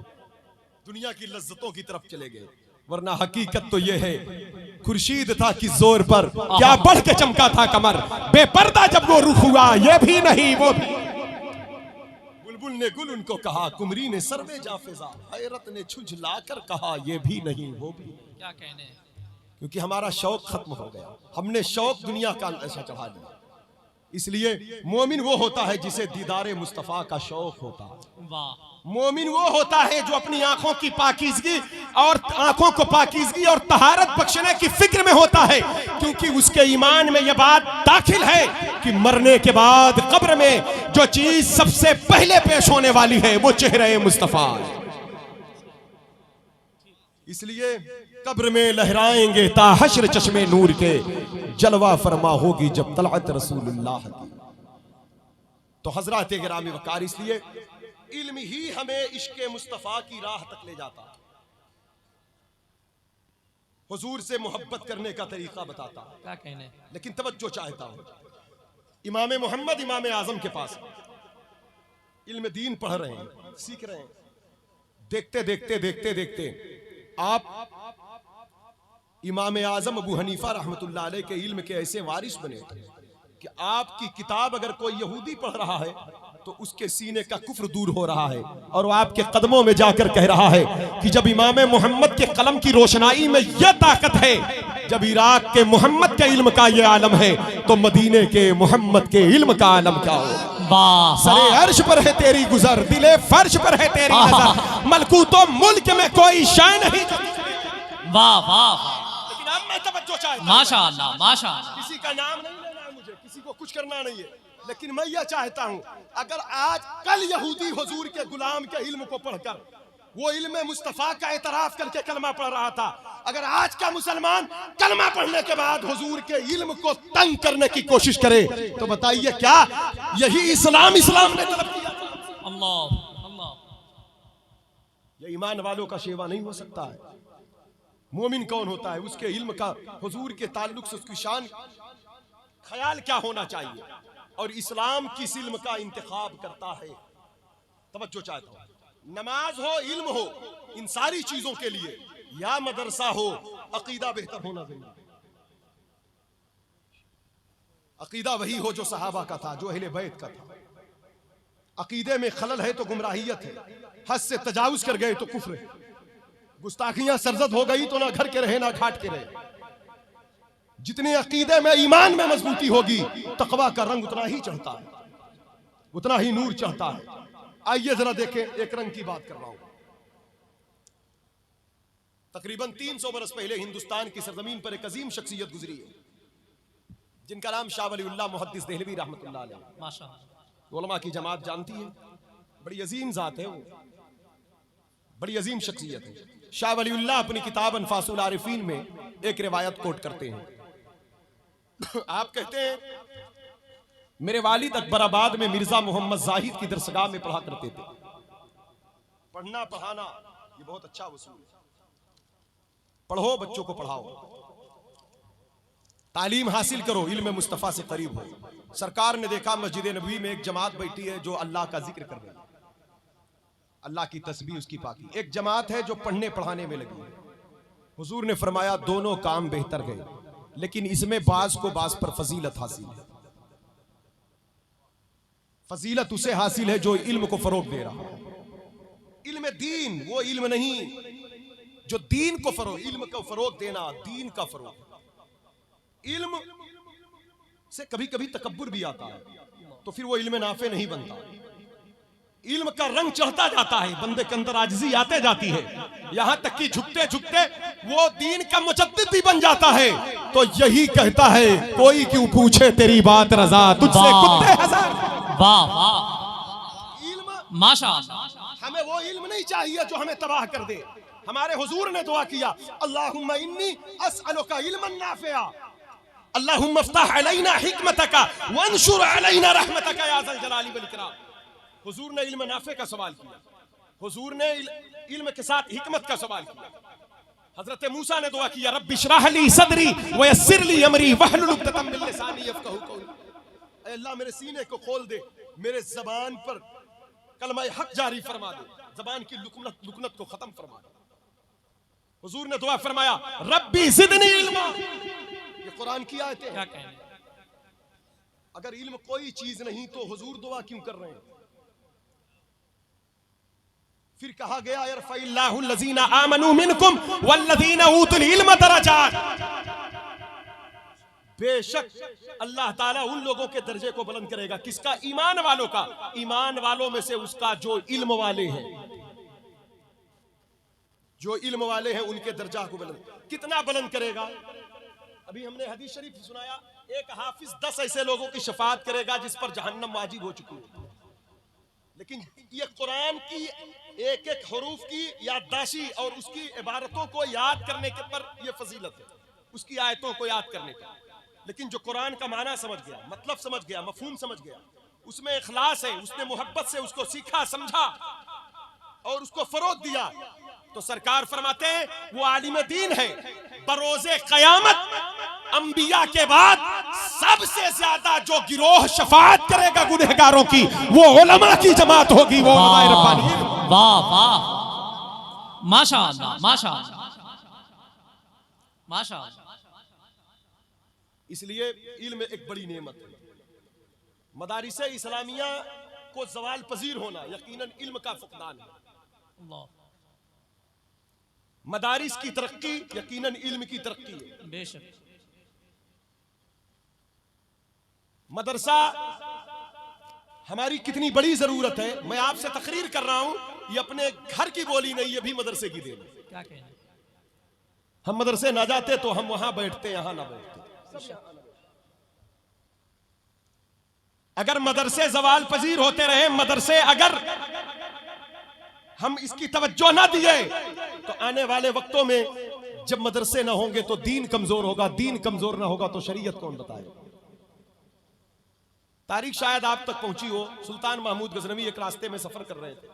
S1: दुनिया की लज्जतों की तरफ चले गए। वरना हकीकत तो यह है, खुर्शीद था कि जोर पर क्या बढ़ के चमका था कमर, बेपर्दा जब वो रुख हुआ ये भी नहीं वो भी। बुलबुल ने गुल उनको कहा, कुमरी ने सरवे जाफिजा, हैरत ने झुझला कर कहा ये भी नहीं वो भी।
S2: क्या कहने,
S1: क्योंकि हमारा शौक खत्म हो गया, हमने शौक दुनिया का ऐसा चढ़ा लिया। इसलिए मोमिन वो होता है जिसे दीदारे मुस्तफ़ा का शौक होता है।
S2: वाह।
S1: मोमिन वो होता है जो अपनी आंखों की पाकीज़गी और आंखों को पाकीज़गी और तहारत बख्शने की फिक्र में होता है, क्योंकि उसके ईमान में यह बात दाखिल है कि मरने के बाद कब्र में जो चीज सबसे पहले पेश होने वाली है वो चेहरे मुस्तफ़ा है। इसलिए कब्र में लहराएंगे ता हश्र चश्मे नूर के, जलवा फरमा होगी जब तलअत रसूलुल्लाह की। तो हजरत गिरामी वकार, इसलिए इल्म ही हमें इश्क़ मुस्तफ़ा की राह तक ले जाता, हुजूर से मोहब्बत करने का तरीका बताता।
S2: क्या कहने,
S1: लेकिन तवज्जो चाहता हूं, इमाम मोहम्मद इमाम आजम के पास इल्म दीन पढ़ रहे हैं, सीख रहे हैं, देखते देखते देखते देखते आप इमाम आजम अबू हनीफा रहमतुल्लाह अलैह के इल्म के ऐसे वारिस बने कि आपकी किताब अगर कोई यहूदी पढ़ रहा है तो उसके सीने का कुफ्र दूर हो रहा है, और वो आपके कदमों में जाकर कह रहा है कि जब इमाम मोहम्मद के कलम की रोशनाई में यह ताकत है, जब इराक के मोहम्मद के इल्म का ये आलम है, तो मदीने के मोहम्मद के इल्म का आलम क्या हो।
S2: वाह,
S1: सरे अर्श पर है तेरी गुजर, दिले फर्श पर है तेरी नजर, मलकूतो मुल्क में कोई शय नहीं।
S2: वाह वाह,
S1: लेकिन अब मैं तवज्जो चाहता हूं,
S2: माशाअल्लाह माशाअल्लाह।
S1: किसी का नाम नहीं लेना है मुझे, किसी को कुछ करना नहीं है, लेकिन मैं यह चाहता हूं अगर आज कल यहूदी हुजूर के गुलाम के इल्म को पढ़कर वो इल्म मुस्तफा का एतराफ करके कलमा पढ़ रहा था, अगर आज का मुसलमान कलमा पढ़ने के बाद हुजूर के इल्म को तंग करने की कोशिश करे तो बताइए क्या यही इस्लाम ने तलब किया?
S2: अल्लाह अल्लाह।
S1: ये ईमान वालों का शेवा नहीं हो सकता है। मोमिन कौन होता है, उसके इल्म का हुजूर के ताल्लुक से उसकी शान ख्याल क्या होना चाहिए, और इस्लाम किस इल्म का इंतखाब करता है। तवज्जो चाहता हूं, नमाज हो, इल्म हो, इन सारी चीजों के लिए या मदरसा हो, अकीदा बेहतर होना जरूरी। अकीदा वही हो जो सहाबा का था, जो अहले बैत का था। अकीदे में खलल है तो गुमराहियत है, हद से तजावुज कर गए तो कुफ्र है, गुस्ताखियां सरजद हो गई तो ना घर के रहे ना घाट के रहे। जितने अकीदे में ईमान में मजबूती होगी, तकवा का रंग उतना ही चढ़ता है, उतना ही नूर चढ़ता है। आइए जरा देखें, एक रंग की बात कर रहा हूं। तकरीबन 300 बरस पहले हिंदुस्तान की सरजमीन पर एक अजीम शख्सियत गुजरी है, जिनका नाम शाह वलीउल्लाह मुहद्दिस देहलवी रहमतुल्लाह अलैह।
S2: माशाअल्लाह।
S1: उलमा की जमात जानती है, बड़ी अजीम जात है वो, बड़ी अजीम शख्सियत है। शाह वलीउल्लाह अपनी किताब अनफासुल आरिफीन में एक रिवायत कोट करते हैं। आप कहते हैं मेरे वालिद अकबराबाद में मिर्जा मोहम्मद जाहिद की दरसगाह में पढ़ा करते थे। पढ़ना पढ़ाना ये बहुत अच्छा वसूल है, पढ़ो बच्चों को पढ़ाओ, तालीम हासिल करो, इल्म मुस्तफ़ा से करीब हो। सरकार ने देखा मस्जिद नबवी में एक जमात बैठी है जो अल्लाह का जिक्र कर रही है, अल्लाह की तस्बीह, उसकी पाकी। एक जमात है जो पढ़ने पढ़ाने में लगी है। हुजूर ने फरमाया दोनों काम बेहतर गए, लेकिन इसमें बाज को बाज पर फजीलत हासिल है। फजीलत उसे हासिल है जो इल्म को फरोग दे रहा है। इल्म दीन वो इल्म नहीं जो दीन को फरोग, इल्म को फरोग देना दीन का फरोग। इल्म से कभी कभी तकब्बुर भी आता है, तो फिर वो इल्म नाफे नहीं बनता। इल्म का रंग चढ़ता जाता है, बंदे के अंदर आजिज़ी आते जाती है, यहां तक कि झुकते झुकते वो दीन का मुजद्दिद भी बन जाता है। तो यही कहता है कोई क्यों पूछे तेरी बात रजा, तुझसे कुत्ते हजार।
S2: वाह वाह,
S1: इल्म
S2: माशाअल्लाह।
S1: हमें वो इल्म नहीं चाहिए जो हमें तबाह कर दे। हमारे हुजूर ने दुआ किया, अल्लाहुम्मा इन्नी अस्अलुका इल्मन नाफिआ, अल्लाहुम्मा इफ्तह अलैना हिकमतका वंशुर अलैना रहमतका या ज़ल जलाली वल इकराम। हुजूर ने इल्म नाफे का सवाल किया, हुजूर ने इल्म के साथ हिकमत का सवाल किया। हजरत मूसा ने दुआ किया, रब्बि इश्रह ली सदरी व यस्सिर ली अमरी वहलुल उक़दतम मिन लिसानी यफ़क़हू क़ौली। अल्लाह मेरे सीने को खोल दे, मेरे जबान पर कलमा हक जारी फरमा दे, जबान की लुकनत को खत्म फरमा दे। हुजूर ने दुआ फरमाया, रब्बी ज़िदनी इल्मा। ये कुरान की आयत है।
S2: क्या कहने,
S1: अगर इल्म कोई चीज नहीं तो हुजूर दुआ क्यों कर रहे हैं? फिर कहा गया, यरफ़इल्लाहु लज़ीना आमनू मिनकुम वल्लज़ीना ऊतुल इल्म दरजात। बेशक अल्लाह ताला उन लोगों के दर्जे को बुलंद करेगा, किसका? ईमान वालों का। ईमान वालों में से उसका जो इल्म वाले हैं, जो इल्म वाले हैं उनके दर्जा को बुलंद कितना बुलंद करेगा? अभी हमने हदीस शरीफ सुनाया, एक हाफिज 10 ऐसे लोगों की शफाअत करेगा जिस पर जहन्नम वाजिब हो चुकी है। लेकिन ये कुरान की एक एक हरूफ की याददाशी और उसकी इबारतों को याद करने के पर यह फजीलत है, उसकी आयतों को याद करने का। लेकिन जो कुरान का माना समझ गया, मतलब समझ गया, मफहूम समझ गया, उसमें इखलास है, उसने मोहब्बत से उसको सीखा समझा और उसको फरोग दिया, तो सरकार फरमाते हैं वो आलिम दीन है। बरोज़े क़यामत अंबिया के बाद सबसे ज्यादा जो गिरोह शफाअत करेगा गुनहगारों की, वो उलमा की जमात होगी, वो उलमाए रब्बानी।
S2: वाह वाह, माशाअल्लाह माशाअल्लाह माशाअल्लाह।
S1: इसलिए इल्म एक बड़ी नेमत है। मदारिसे इस्लामिया को ज़वाल पजीर होना यकीनन इल्म का फुकदान है। मदारिस की तरक्की यकीनन इल्म की तरक्की है।
S2: बेशक।
S1: मदरसा हमारी कितनी बड़ी जरूरत है। मैं आपसे तकरीर कर रहा हूं, ये अपने घर की बोली नहीं, ये भी मदरसे की देन है।
S2: क्या कहना?
S1: हम मदरसे ना जाते तो हम वहां बैठते, यहां ना बैठते। अगर मदरसे ज़वाल पजीर होते रहे, मदरसे अगर हम इसकी तवज्जो ना दिए, तो आने वाले वक्तों में जब मदरसे ना होंगे तो दीन कमजोर होगा, दीन कमजोर ना होगा तो शरीयत कौन बताएगा। तारीख शायद आप तक पहुंची हो। सुल्तान महमूद गजनवी एक रास्ते में सफर कर रहे थे।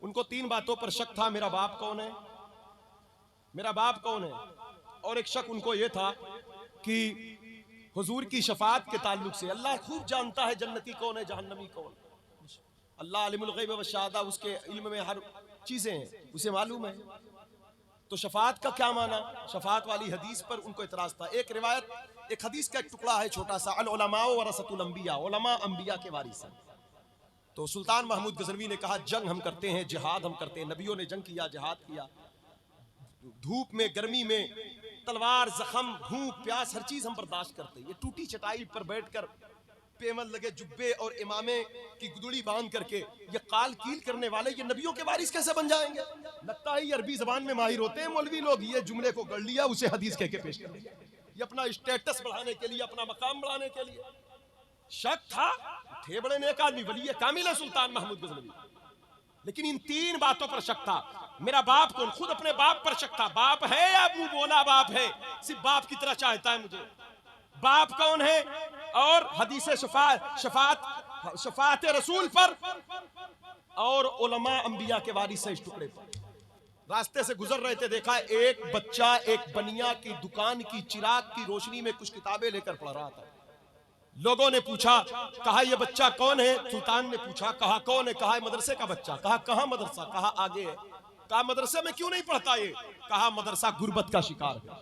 S1: उनको 3 बातों पर शक था, मेरा बाप कौन है, मेरा बाप कौन है, और एक शक उनको यह था कि हुजूर की शफाअत के ताल्लुक से अल्लाह खूब जानता है जन्नती कौन है, जहन्नमी कौन। अल्लाह अलिमुल गैब व शहादा, उसके इल्म में हर चीजें हैं, उसे मालूम है। तो शफाअत का क्या माना, शफाअत वाली हदीस पर उनको इतराज था। एक रिवायत, एक हदीस का एक टुकड़ा है छोटा सा, अल उलमाओ वरसतुल अंबिया, उलमा अंबिया के वारिस हैं। तो सुल्तान महमूद गजनवी ने कहा जंग हम करते हैं, जिहाद हम करते हैं, नबियों ने जंग किया, जिहाद किया, धूप में गर्मी में तलवार जख्म भूख प्यास हर चीज हम बर्दाश्त करते हैं। ये टूटी चटाई पर बैठकर पेमल लगे जुब्बे और इमामे की गुदड़ी बांध करके ये काल कील करने वाले ये नबियों के वारिस कैसे बन जाएंगे। लगता है ये अरबी जबान में माहिर होते हैं मौलवी लोग, ये जुमले को गढ़ लिया, उसे हदीस कह के पेश कर दिया, ये अपना स्टेटस बढ़ाने के लिए, अपना मकाम बढ़ाने के लिए। शक था, थे बड़े नेक आदमी, वली कामिल है सुल्तान महमूद गजनवी, लेकिन इन 3 बातों पर शक था। मेरा बाप कौन, खुद अपने बाप पर शक था, बाप है या मुंह बोला बाप है, सिर्फ बाप की तरह चाहता है मुझे, बाप कौन है, और हदीस शफाअत रसूल पर और उलमा अंबिया के वारिस से इस टुकड़े पर। रास्ते से गुजर रहे थे, देखा एक बच्चा एक बनिया की दुकान की चिराग की रोशनी में कुछ किताबें लेकर पढ़ रहा था। लोगों ने पूछा, कहा ये बच्चा कौन है। सुल्तान ने पूछा, कहा कौन है, कहा मदरसे का बच्चा। कहा कहाँ मदरसा, कहा आगे है। कहा मदरसे में क्यों नहीं पढ़ता ये, कहा मदरसा गुर्बत का शिकार है,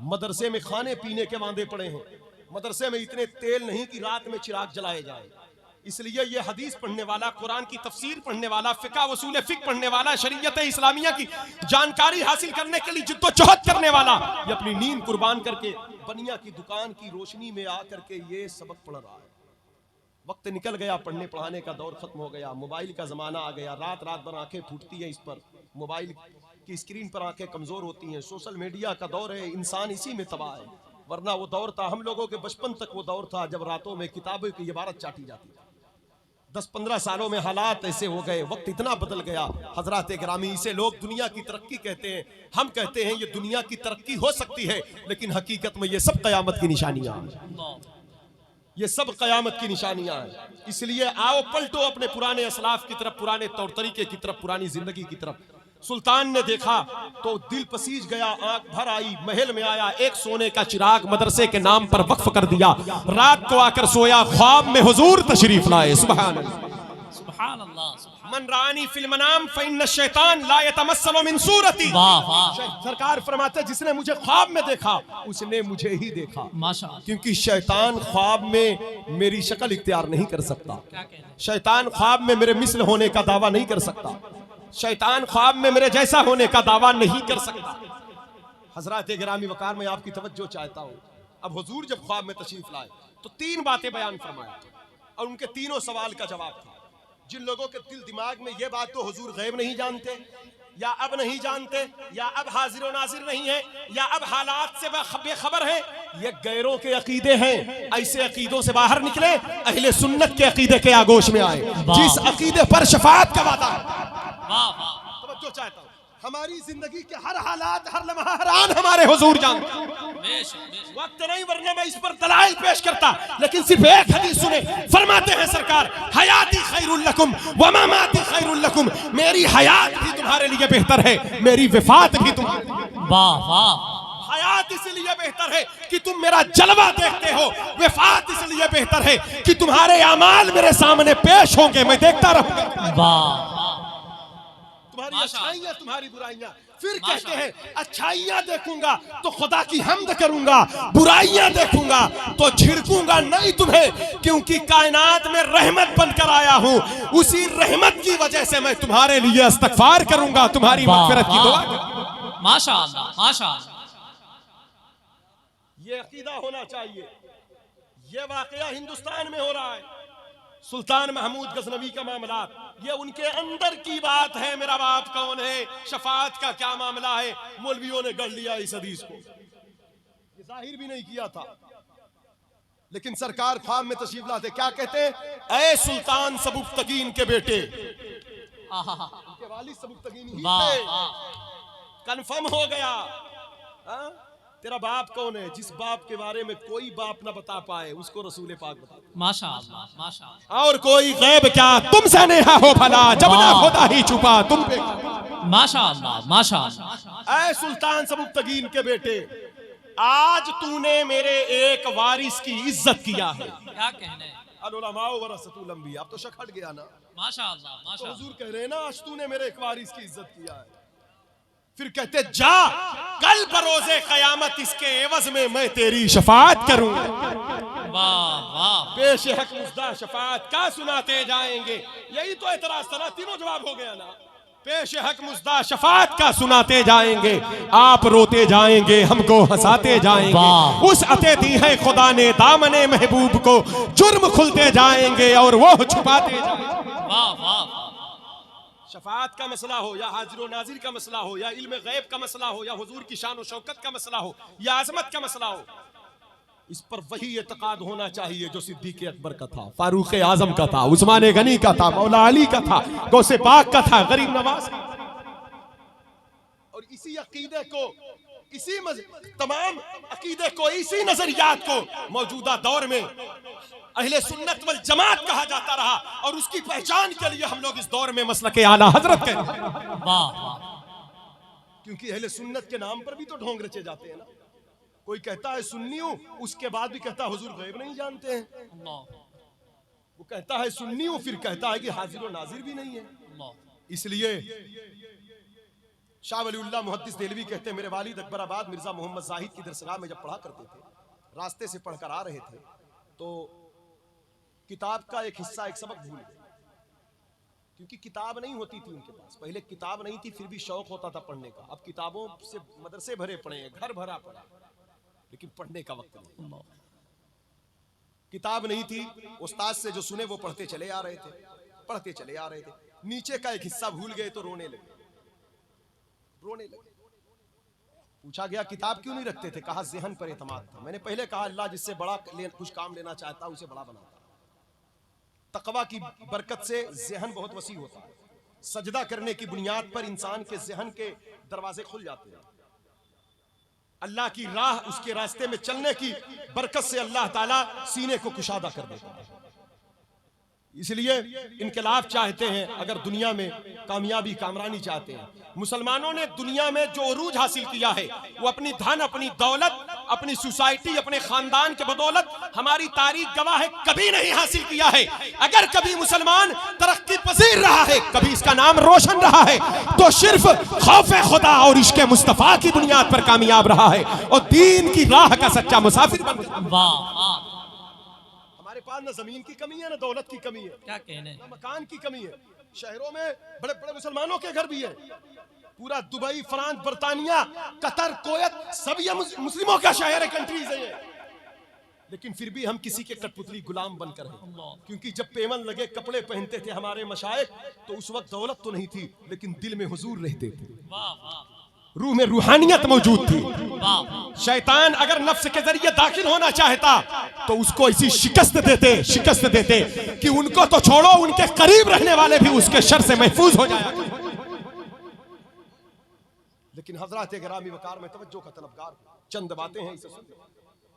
S1: मदरसे में खाने पीने के वांदे पड़े हैं, मदरसे में इतने तेल नहीं कि रात में चिराग जलाए जाए। इसलिए ये हदीस पढ़ने वाला, कुरान की तफसीर पढ़ने वाला, फिका वसूल फिक पढ़ने वाला, शरीयत इस्लामिया की जानकारी हासिल करने के लिए जिद्दोजहद करने वाला, ये अपनी नींद कुर्बान करके बनिया की दुकान की रोशनी में आकर के ये सबक पढ़ रहा है। वक्त निकल गया, पढ़ने पढ़ाने का दौर खत्म हो गया, मोबाइल का जमाना आ गया, रात रात भर आंखें फूटती हैं इस पर, मोबाइल की स्क्रीन पर आंखें कमजोर होती हैं। सोशल मीडिया का दौर है, इंसान इसी में तबाह है। वरना वो दौर था, हम लोगों के बचपन तक वो दौर था जब रातों में किताबों की इबारत चाटी जाती थी। 10-15 सालों में हालात ऐसे हो गए, वक्त इतना बदल गया। हजरात गिरामी, इसे लोग दुनिया की तरक्की कहते हैं, हम कहते हैं ये दुनिया की तरक्की हो सकती है, लेकिन हकीकत में ये सब कयामत की निशानियां हैं, ये सब कयामत की निशानियां हैं। इसलिए आओ पलटो अपने पुराने असलाफ की तरफ, पुराने तौर तरीके की तरफ, पुरानी जिंदगी की तरफ। सुल्तान ने देखा तो दिल पसीज गया, आंख भर आई, महल में आया, एक सोने का चिराग मदरसे के नाम पर वक्फ कर दिया। रात को आकर सोया, ख्वाब में हुजूर तशरीफ लाए। सुभान अल्लाह। मन रानी फिल मनाम फइन्न शैतान ला यतमस्सलु मिन सूरती।
S2: वाह वाह।
S1: सरकार फरमाते जिसने मुझे ख्वाब में देखा उसने मुझे ही देखा,
S2: माशाअल्लाह।
S1: क्योंकि शैतान ख्वाब में मेरी शक्ल इख्तियार नहीं कर सकता, शैतान ख्वाब में मेरे मिस्ल होने का दावा नहीं कर सकता, शैतान ख्वाब में मेरे जैसा होने का दावा नहीं कर सकता। हजरात गिरामी वकार में आपकी तवज्जो चाहता हूँ। अब हुजूर जब ख्वाब में तशरीफ लाए तो 3 बातें बयान फरमाई और उनके तीनों सवाल का जवाब था। जिन लोगों के दिल दिमाग में ये बात तो हुजूर गैब नहीं जानते, या अब नहीं जानते, या अब हाजिर व नाजिर नहीं है, या अब हालात से बेखबर है, ये गैरों के अकीदे हैं। ऐसे अकीदों से बाहर निकले, अहले सुन्नत के अकीदे के आगोश में आए, जिस अकीदे पर शफाअत का वादा है। तवज्जो चाहता हूं, हमारी जिंदगी के हर हालात, हर लम्हा, हर आन हमारे हुजूर जानते हैं। वक्त नहीं, वरना मैं इस पर दलाइल पेश करता, लेकिन सिर्फ एक हदीस सुने। फरमाते हैं सरकार, हयाती खैरुल लकुम व ममाती खैरुल लकुम, मेरी हयात भी तुम्हारे लिए बेहतर है, मेरी वफात भी तुम्हारे लिए।
S2: वाह वाह।
S1: हयात इसलिए बेहतर है कि तुम मेरा जलवा देखते हो, वफात इसलिए बेहतर है कि तुम्हारे अमाल मेरे सामने पेश होंगे, मैं देखता रहूंगा।
S2: वाह,
S1: तुम्हारी अच्छाइयां, तुम्हारी बुराइयां। फिर कहते हैं अच्छाइयां देखूंगा तो खुदा की हम्द करूंगा, बुराइयां देखूंगा तो झिड़कूंगा नहीं तुम्हें, क्योंकि कायनात में रहमत बनकर आया हूं। उसी रहमत की वजह से मैं तुम्हारे लिए इस्तगफार करूंगा, तुम्हारी मगफिरत की दुआ करूंगा।
S2: माशाअल्लाह माशाअल्लाह।
S1: ये अकीदा होना चाहिए। ये वाकया हिंदुस्तान में हो रहा है, सुल्तान महमूद गजनवी का मामला, ये उनके अंदर की बात है। मेरा बाप कौन है, शफाअत का क्या मामला है, मौलवियों ने गढ़ लिया इस हदीस को, ये जाहिर भी नहीं किया था। लेकिन सरकार ख्वाब में तशरीफ लाते क्या कहते हैं, ऐ सुल्तान सबुक्तगीन के बेटे, उनके वालिद सबुक्तगीन ही थे। कन्फर्म हो गया। तेरा बाप कौन है, जिस बाप के बारे में कोई बाप ना बता पाए, उसको रसूल पाक बता।
S2: माशाअल्लाह माशाअल्लाह।
S1: और कोई गैब क्या तुमसे नेहा हो भला, जब ना खुदा ही छुपा तुम पे।
S2: माशाअल्लाह माशाअल्लाह।
S1: ऐ सुल्तान सबुक्तगीन के बेटे, आज तूने मेरे एक वारिस की इज्जत किया है।
S2: क्या कहने,
S1: अल-उलमाउ वरसतुल अंबिया। अब तो शक हट गया ना।
S2: माशाअल्लाह
S1: तो
S2: माशाअल्लाह।
S1: हुजूर कह रहे हैं ना, आज तूने मेरे एक वारिस की इज्जत किया है। फिर कहते जा, कल बरोज़े क़यामत इसके एवज में मैं तेरी शफाअत करूंगा।
S2: वाह वाह।
S1: पेश हक मुज़दा शफाअत का सुनाते जाएंगे। यही तो एतराज था ना, तीनों जवाब हो गया ना। पेश हक मुज़दा शफाअत का सुनाते जाएंगे, आप रोते जाएंगे, हमको हंसाते जाएंगे। उस अते दी है खुदा ने दामने महबूब को, जुर्म खुलते जाएंगे और वो छुपाते जाएंगे।
S2: वाह वाह।
S1: शफाअत का मसला हो, या हाजिर नाजिर का मसला हो, या इल्म गैब का मसला हो, या हुजूर की शान और शौकत का मसला हो, या आजमत का मसला हो, इस पर वही एतकाद होना चाहिए जो सिद्दीक़ अकबर का था, फारूक आजम का था, उस्मान गनी का था, मौला अली का था, गौसे पाक का था, गरीब नवाज का। और इसी अकीदे को, इसी तमाम अकीदे को, इसी नजरियात को मौजूदा दौर में अहले सुन्नत वल जमात कहा जाता रहा, और उसकी पहचान के लिए हम लोग इस दौर में मसलके आला हजरत कहते हैं।
S2: वाह।
S1: क्योंकि अहले सुन्नत के नाम पर भी तो ढोंग रचे जाते हैं ना। कोई कहता है सुन्नी हूं, उसके बाद भी कहता है हुजूर गैब नहीं जानते हैं। वो कहता है सुन्नी हूं, फिर कहता है कि हाजिर और नाजिर भी नहीं है। इसलिए शाह वलीउल्लाह मुहद्दिस देलवी कहते हैं, मेरे वालिद अकबराबाद मिर्जा मोहम्मद जाहिद की दरसगाह में जब पढ़ा करते थे, रास्ते से पढ़कर आ रहे थे, तो किताब का एक हिस्सा, एक सबक भूल गए, क्योंकि किताब नहीं होती थी उनके पास। पहले किताब नहीं थी, फिर भी शौक होता था पढ़ने का। अब किताबों से मदरसे भरे पड़े हैं, घर भरा पड़ा, लेकिन पढ़ने का वक्त नहीं। किताब नहीं थी, उस्ताद से जो सुने वो पढ़ते चले आ रहे थे, पढ़ते चले आ रहे थे। नीचे का एक हिस्सा भूल गए तो रोने लगे। पूछा गया किताब क्यों नहीं रखते थे, कहा ज़हन पर एतमाद था। मैंने पहले कहा अल्लाह जिससे बड़ा कुछ काम लेना चाहता है उसे बड़ा बनाता है। तकवा की बरकत से ज़हन बहुत वसी होता है। सजदा करने की बुनियाद पर इंसान के ज़हन के दरवाजे खुल जाते हैं। अल्लाह की राह, उसके रास्ते में चलने की बरकत से अल्लाह ताला सीने को कुशादा कर देता है। इसलिए इनकलाब चाहते हैं, अगर दुनिया में कामयाबी कामरानी चाहते हैं। मुसलमानों ने दुनिया में जो उरूज हासिल किया है, वो अपनी धन, अपनी दौलत, अपनी सोसाइटी, अपने खानदान के बदौलत, हमारी तारीख गवाह है, कभी नहीं हासिल किया है। अगर कभी मुसलमान तरक्की पजीर रहा है, कभी इसका नाम रोशन रहा है, तो सिर्फ खौफ खुदा और इश्क मुस्तफा की बुनियाद पर कामयाब रहा है और दीन की राह का सच्चा मुसाफिर बन गया।
S2: वाह।
S1: हमारे पास न जमीन की कमी है, न दौलत की कमी है,
S2: क्या कहने,
S1: न मकान की कमी है। शहरों में बड़े बड़े मुसलमानों के घर भी है। पूरा दुबई, फ्रांस, बर्तानिया, कतर, कुवैत, सब ये मुस्लिमों का शहर है, कंट्रीज है। लेकिन फिर भी हम किसी के कठपुतली गुलाम बनकर हैं, क्योंकि जब पेवन लगे कपड़े पहनते थे हमारे मशाइख, तो उस वक्त दौलत तो नहीं थी, लेकिन दिल में हुजूर रहते थे, रूह में रूहानियत मौजूद थी। शैतान अगर नफ्स के जरिए दाखिल होना चाहता तो उसको ऐसी शिकस्त देते कि उनको तो छोड़ो, उनके करीब रहने वाले भी उसके शर से महफूज हो जाया। लेकिन हजरत गिरामी वकार में तवज्जो का तलबगार, चंद बातें हैं इसे सुनिए।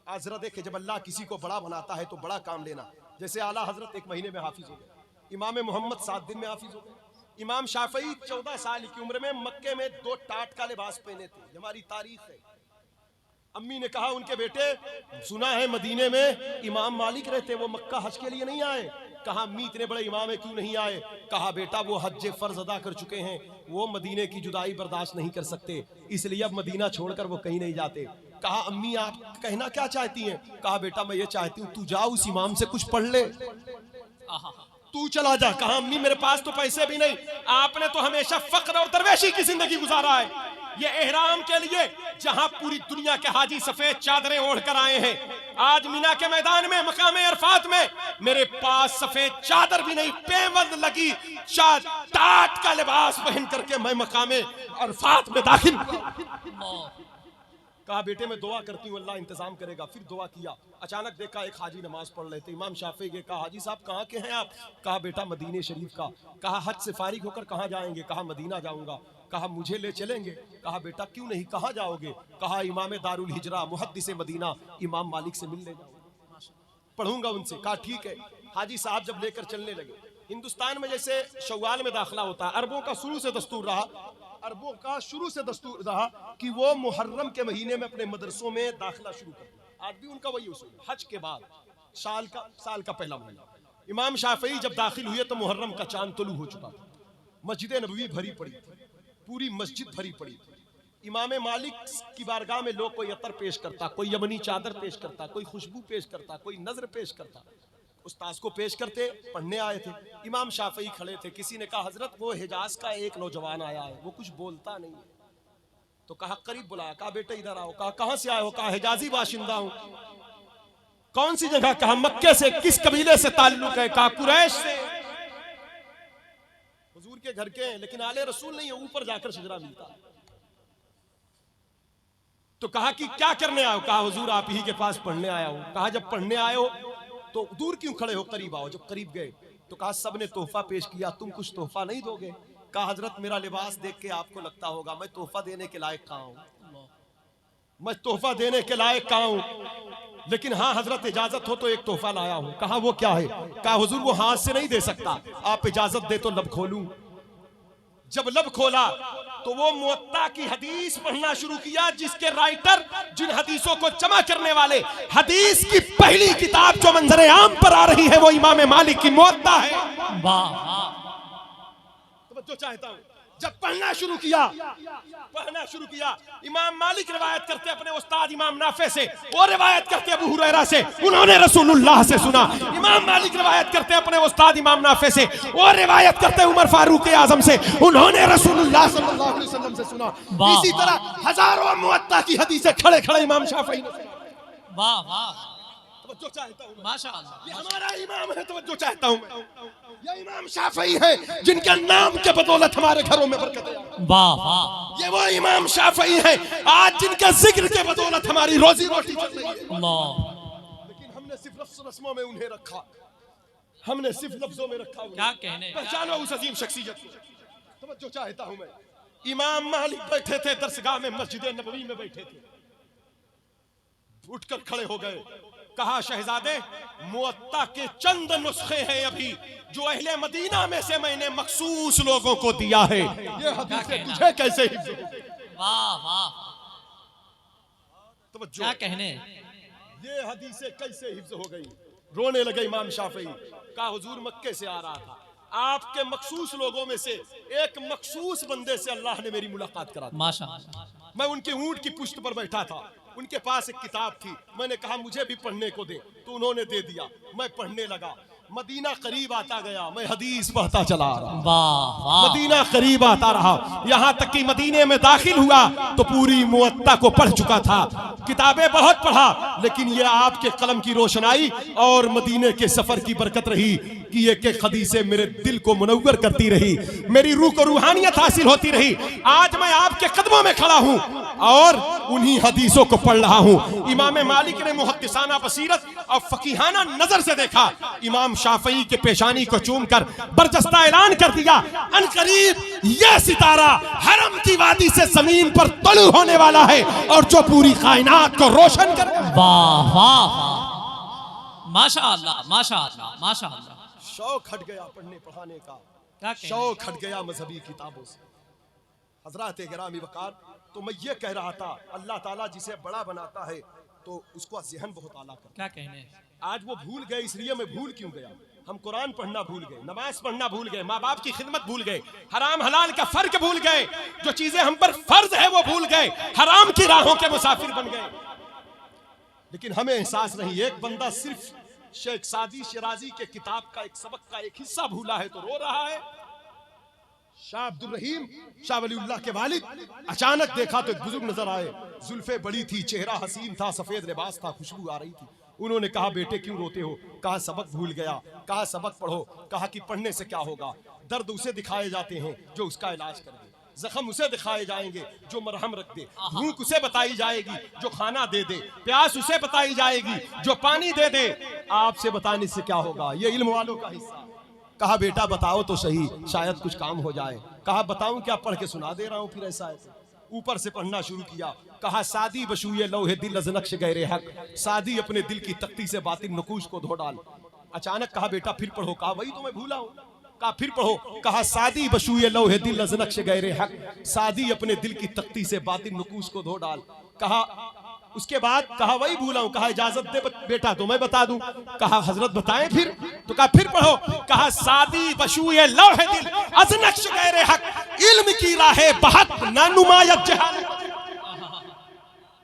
S1: आज जरा देखे, जब अल्लाह किसी को बड़ा बनाता है तो बड़ा काम लेना। जैसे आला हजरत 1 महीने में हाफिज हो गए, इमाम मोहम्मद 7 दिन में हाफिज हो गए, इमाम शाफई 14 साल की उम्र में मक्के में 2 टाट का लिबास पहने थे, ये हमारी तारीख है। अम्मी ने कहा उनके बेटे, सुना है मदीने में इमाम मालिक रहते, वो मक्का हज के लिए नहीं आए। कहा अम्मी इतने बड़े इमाम है, क्यों नहीं आए? कहा बेटा वो हज फर्ज अदा कर चुके हैं, वो मदीने की जुदाई बर्दाश्त नहीं कर सकते, इसलिए अब मदीना छोड़कर वो कहीं नहीं जाते। कहा अम्मी आप कहना क्या चाहती हैं? कहा बेटा मैं ये चाहती हूँ तू जा उस इमाम से कुछ पढ़ ले, तू चला जा। कहा अम्मी मेरे पास तो पैसे भी नहीं, आपने तो हमेशा फक्र और दरवेशी की जिंदगी गुजारा है। ये एहराम के लिए जहां पूरी दुनिया के हाजी सफेद चादरें ओढ़कर आए हैं, आज मीना के मैदान में मकाम अरफात में मेरे पास सफेद चादर भी नहीं, पेवंद लगी टाट का लिबास पहन करके मैं मकाम अरफात में दाखिल। कहा बेटे मैं दुआ करती हूँ अल्लाह इंतजाम करेगा। फिर दुआ किया, अचानक देखा एक हाजी नमाज पढ़ रहे थे। इमाम शाफी के कहा हाजी साहब कहाँ के हैं आप? कहा बेटा मदीने शरीफ का। कहा हज से फारिग होकर कहाँ जाएंगे? कहा मदीना जाऊंगा। कहा मुझे ले चलेंगे? कहा बेटा क्यों नहीं, कहाँ जाओगे? कहा इमाम दारुल हिजरा मुहद्दिस मदीना इमाम मालिक से मिलने जाऊंगा, पढ़ूंगा उनसे। कहा ठीक है। हाजी साहब जब लेकर चलने लगे, हिंदुस्तान में जैसे शव्वाल में दाखिला होता है, अरबों का शुरू से दस्तूर रहा कि वो मुहर्रम के महीने में अपने मदरसों में दाखिला शुरू करते। आज भी उनका वही उसूल, हज के बाद साल का पहला महीना। इमाम शाफई जब दाखिल हुए तो मुहर्रम का चांद तुलू हो चुका था, मस्जिद नबवी भरी पड़ी थी, पूरी मस्जिद भरी पड़ी थी। इमाम मालिक की बारगाह में लोग कोई अतर पेश करता, कोई यमनी चादर पेश करता, कोई खुशबू पेश करता, कोई नजर पेश करता। उस्ताद को पेश करते, पढ़ने आए थे। इमाम शाफई खड़े थे, किसी ने कहा हजरत वो हिजाज का एक नौजवान आया है, वो कुछ बोलता नहीं है। तो कहा करीब बुलाया, कहा बेटे इधर आओ। कहा कहां से आए हो? कहा हिजाजी बाशिंदा हूं। कौन सी जगह? कहा मक्के से। किस कबीले से ताल्लुक है? कहा कुरैश से। हुजूर के घर के हैं, लेकिन आले रसूल नहीं है, ऊपर जाकर शजरा मिलता है। तो कहा कि क्या करने आए हो? कहा हुजूर आप ही के पास पढ़ने आया हूं। कहा जब पढ़ने आए हो तो दूर क्यों खड़े हो, करीब आओ। जब करीब गए तो कहा सबने तोहफा पेश किया, तुम कुछ तोहफा नहीं दोगे? कहा हजरत मेरा लिबास देख के आपको लगता होगा मैं तोहफा देने के लायक कहां हूं, मैं तोहफा देने के लायक कहां हूं, लेकिन हाँ हजरत इजाजत हो तो एक तोहफा लाया हूं। कहा वो क्या है? कहा हुजूर वो हाथ से नहीं दे सकता, आप इजाजत दे तो लब खोलूं। जब लब खोला तो वो मुअत्ता की हदीस पढ़ना शुरू किया, जिसके राइटर, जिन हदीसों को जमा करने वाले, हदीस की पहली किताब जो मंजरे आम पर आ रही है वो इमाम मालिक की मुअत्ता है। तो चाहता हूं जब पढ़ना शुरू किया, इमाम मालिक रिवायत करते अपने उस्ताद इमाम नाफे से, वो रिवायत करते अबू हुरैरा से, उन्होंने रसूलुल्लाह से सुना। इमाम मालिक रिवायत करते अपने उस्ताद इमाम नाफे से, वो रिवायत करते उमर फारूक आजम से, उन्होंने रसूलुल्लाह सल्लल्लाहु अलैहि वसल्लम से सुना। इसी तरह हजारों मुअत्ता की हदीसें खड़े खड़े इमाम शाफई ने। वाह वाह, तवज्जो चाहता हूं माशाअल्लाह, ये हमारा इमाम है, तवज्जो चाहता हूं मैं। ये इमाम शाफई है जिनके नाम के बदौलत हमारे घरों में बरकत है। वाह वाह, ये वो इमाम शाफई है आज जिनके जिक्र के बदौलत हमारी रोजी रोटी चल रही है। लेकिन हमने सिर्फ लफ्ज़ रस्मों में उन्हें रखा, हमने सिर्फ लफ्जों में रखा। क्या कहने, पहचानो उस अजीम शख्सियत को। तवज्जो चाहता हूं मैं। इमाम मालिक बैठे थे दरसगाह में, मस्जिद नबवी में बैठे थे, उठकर खड़े हो गए। कहा शहजादे मुअत्ता के चंद नुस्खे हैं अभी जो अहले मदीना में से मैंने मखसूस लोगों को दिया है, ये हदीसें तुझे कैसे हिफ्ज़ हो गई? वाह वाह, तवज्जो, क्या कहने, ये हदीसें कैसे हिफ्ज़ हो गई? रोने लगे इमाम शाफई। कहा हुजूर मक्के से आ रहा था, आपके मखसूस लोगों में से एक मखसूस बंदे से अल्लाह ने मेरी मुलाकात करा दी। माशाअल्लाह, मैं उनके ऊंट की पुश्त पर बैठा था, उनके पास एक किताब थी, मैंने कहा मुझे भी पढ़ने को दे, तो उन्होंने दे दिया। मैं पढ़ने लगा, मदीना करीब आता गया, मैं हदीस पढ़ता चला रहा,
S2: वाह वाह
S1: मदीना करीब आता रहा, यहाँ तक कि मदीने में दाखिल हुआ तो पूरी मुवत्ता को पढ़ चुका था, किताबें बहुत पढ़ा, लेकिन ये आपके कलम की रोशनाई और मदीने के सफर की बरकत रही कि एक एक हदीसें मेरे दिल को मुनव्वर करती रही, मेरी रूह को रूहानियत हासिल होती रही। आज मैं आपके कदमों में खड़ा हूँ और उन्हीं हदीसों को पढ़ रहा हूँ। इमाम मालिक ने मुहद्दिसाना बसीरत और फकीहाना नजर से देखा, इमाम शाफई के पेशानी को चूमकर बरजस्ता ऐलान कर दिया, अनकरीब यह सितारा हरम की वादी से जमीन पर तलू होने वाला है और जो पूरी कायनात को रोशन कर।
S2: वाह वाह माशाअल्लाह माशाअल्लाह माशाअल्लाह।
S1: शौक हट गया पढ़ने पढ़ाने का,
S2: क्या कहने?
S1: शौक हट गया मजहबी किताबों से। हजरात गिरामी वकार, तो मैं ये कह रहा था अल्लाह ताला जिसे बड़ा बनाता है तो उसका ज़हन बहुत आला करता है।
S2: क्या कहने?
S1: आज वो भूल गए, इसलिए मैं भूल क्यों गया। हम कुरान पढ़ना भूल गए, नमाज पढ़ना भूल गए, माँ बाप की खिदमत भूल गए, हराम हलाल का फर्क भूल गए, जो चीजें हम पर फर्ज है वो भूल गए, हराम की राहों के मुसाफिर बन गए। लेकिन हमें एहसास नहीं, एक बंदा सिर्फ शेख सादी शिराजी के किताब का एक सबक का एक हिस्सा भूला है तो रो रहा है। शाह अब्दुल रहीम शाह वलीउल्लाह के वालिद अचानक देखा तो एक बुजुर्ग नजर आए, जुल्फे बड़ी थी, चेहरा हसीन था, सफेद लिबास था, खुशबू आ रही थी। उन्होंने कहा बेटे क्यों रोते हो? कहा सबक भूल गया। कहा सबक पढ़ो। कहा कि पढ़ने से क्या होगा? दर्द उसे दिखाए जाते हैं जो उसका इलाज कर दे, जख्म उसे दिखाए जाएंगे जो मरहम रख दे, भूख उसे बताई जाएगी जो खाना दे दे, प्यास उसे बताई जाएगी जो पानी दे दे। आपसे बताने से क्या होगा? ये इल्म वालों का हिस्सा। कहा बेटा बताओ तो सही, शायद कुछ काम हो जाए। कहा बताऊं क्या? पढ़ के सुना दे रहा हूं। फिर ऐसा है, ऊपर से पढ़ना शुरू किया। कहा सादी बशुए लौहे दिल अजनक्श गैरे हक, सादी अपने दिल की तख्ती से बातिन नकूश को धो डाल। अचानक कहा बेटा फिर पढ़ो। कहा वही तो मैं भूला हूं। कहा फिर पढ़ो। कहा सादी बशुए लौहे दिल अजनक्श गैरे हक, सादी अपने दिल की तख्ती से बातिन नकूश को धो डाल। कहा उसके बाद कहा वही भूला हूं। कहा इजाजत दे बेटा तो मैं बता दूं। कहा हजरत बताएं फिर। तो कहा फिर पढ़ो। कहा सादी बशुए लौहे दिल अजनक्श गैरे हक, इल्म की राहे बहक ना नुमायत जहालत।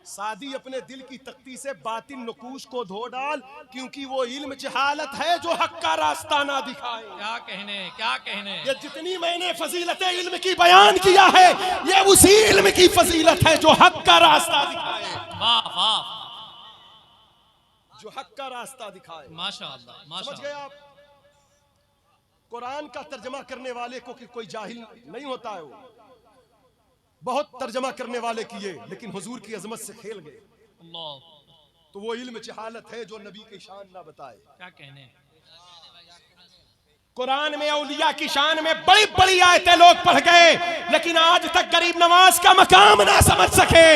S1: सादी अपने दिल की तख्ती से बातिन नकूश को धो डाल, क्योंकि वो इल्म जहालत है जो हक का रास्ता ना दिखाए।
S2: क्या कहने? क्या कहने?
S1: ये जितनी मैंने फजीलत इल्म की बयान किया है, ये उसी इल्म की फजीलत है जो हक का रास्ता दिखाए।
S2: वाह वाह
S1: जो हक का रास्ता दिखाए।
S2: माशाअल्लाह
S1: समझ
S2: माशाअल्लाह।
S1: गए आप? कुरान का तर्जमा करने वाले को कि कोई जाहिल नहीं होता है, वो बहुत तर्जमा करने वाले किए, लेकिन हुजूर की अजमत से खेल गए।
S2: अल्लाह।
S1: तो वो इल्म जहालत है जो नबी की शान ना बताए।
S2: क्या कहने?
S1: कुरान में औलिया की शान में बड़ी बड़ी आयतें लोग पढ़ गए, लेकिन आज तक गरीब नवाज का मकाम ना समझ सके,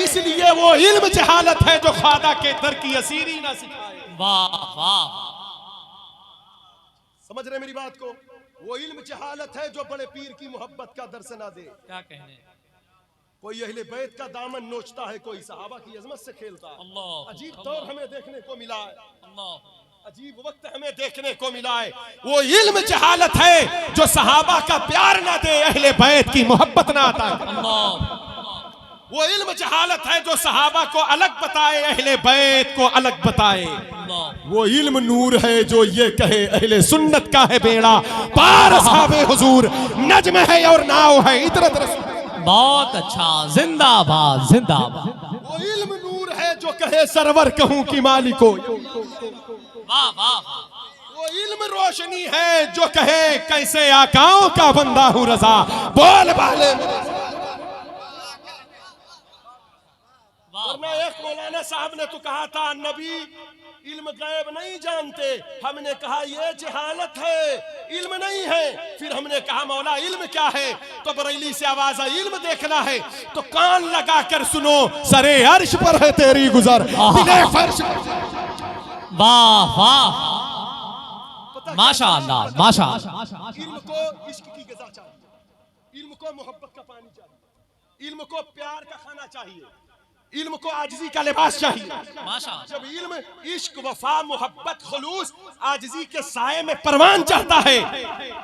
S1: इसलिए वो इल्म जहालत है जो ख्वादा के दर की असीरी ना सिखाए।
S2: वाह वाह
S1: समझ रहे मेरी बात को? वो इल्म जहालत है जो बड़े पीर की मोहब्बत का दर्स ना दे।
S2: क्या कहने?
S1: कोई अहले बैत का दामन नोचता है, कोई सहाबा की अजमत से खेलता है।
S2: अल्लाह।
S1: अजीब दौर हमें देखने को मिला है,
S2: अल्लाह।
S1: अजीब वक्त हमें देखने को मिला है। वो इल्म जहालत है जो सहाबा का प्यार ना दे, अहले बैत की मोहब्बत ना अता करे।
S2: अल्लाह।
S1: वो इल्म जहालत है जो सहाबा को अलग बताए, अहले बैत को अलग बताए।
S2: अल्लाह।
S1: वो इल्म नूर है जो ये कहे अहले सुन्नत का है बेड़ा पार, असहाबे हुजूर नज्म है और नाव है इतरत रसूल।
S2: बहुत अच्छा, जिंदाबाद जिंदाबाद।
S1: वो इल्म नूर है जो कहे सरवर कहूं कि मालिको।
S2: वाह वाह।
S1: वो इल्म रोशनी है जो कहे कैसे आकाओं का बंदा हूं रजा, बोल बाले। वरना एक मौलाना साहब ने तो कहा था नबी इल्म गैब नहीं जानते। हमने कहा ये जहालत है, इल्म नहीं है। फिर हमने कहा मौला इल्म क्या है? तो बरेली से आवाज आई इल्म देखना है तो कान लगा कर सुनो, सरे अर्श पर है तेरी गुजर, दिले फर्श।
S2: वाह वाह माशाअल्लाह माशाअल्लाह।
S1: इल्म को इश्क की ग़िज़ा चाहिए, इल्म को मोहब्बत का पानी चाहिए, इल्म को प्यार का खाना चाहिए। इल्म को आजिज़ी का लिबास चाहिए।
S2: माशाअल्लाह।
S1: जब इल्म इश्क वफा मोहब्बत खुलूस आजिज़ी के साए में परवान चाहता है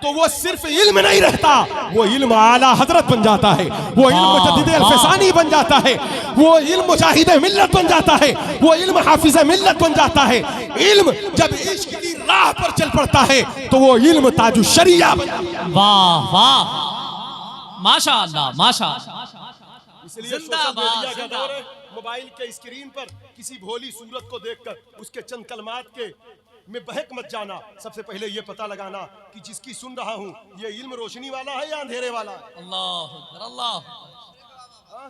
S1: तो वो सिर्फ इल्म नहीं रहता, वो इल्म आला हजरत बन जाता है, वो इल्म मुजद्दिद अल्फसानी बन जाता है, वो इल्म मुजाहिद मिल्लत बन जाता है, वो इल्म हाफिज मिल्लत बन जाता है। इल्म जब इश्क की राह पर चल पड़ता है तो वो इल्म ताजु शरिया बन जाता है।
S2: वाह वाह, माशाअल्लाह माशाअल्लाह।
S1: इसलिए
S2: जिंदाबाद,
S1: सोशल मीडिया का
S2: जिंदाबाद।
S1: दौर है, मोबाइल के स्क्रीन पर किसी भोली सूरत को देखकर उसके चंद कलमात के में बहक मत जाना। सबसे पहले ये पता लगाना कि जिसकी सुन रहा हूँ ये इल्म रोशनी वाला है या अंधेरे वाला है।
S2: अल्लाह अकबर, अल्लाह
S1: हाँ?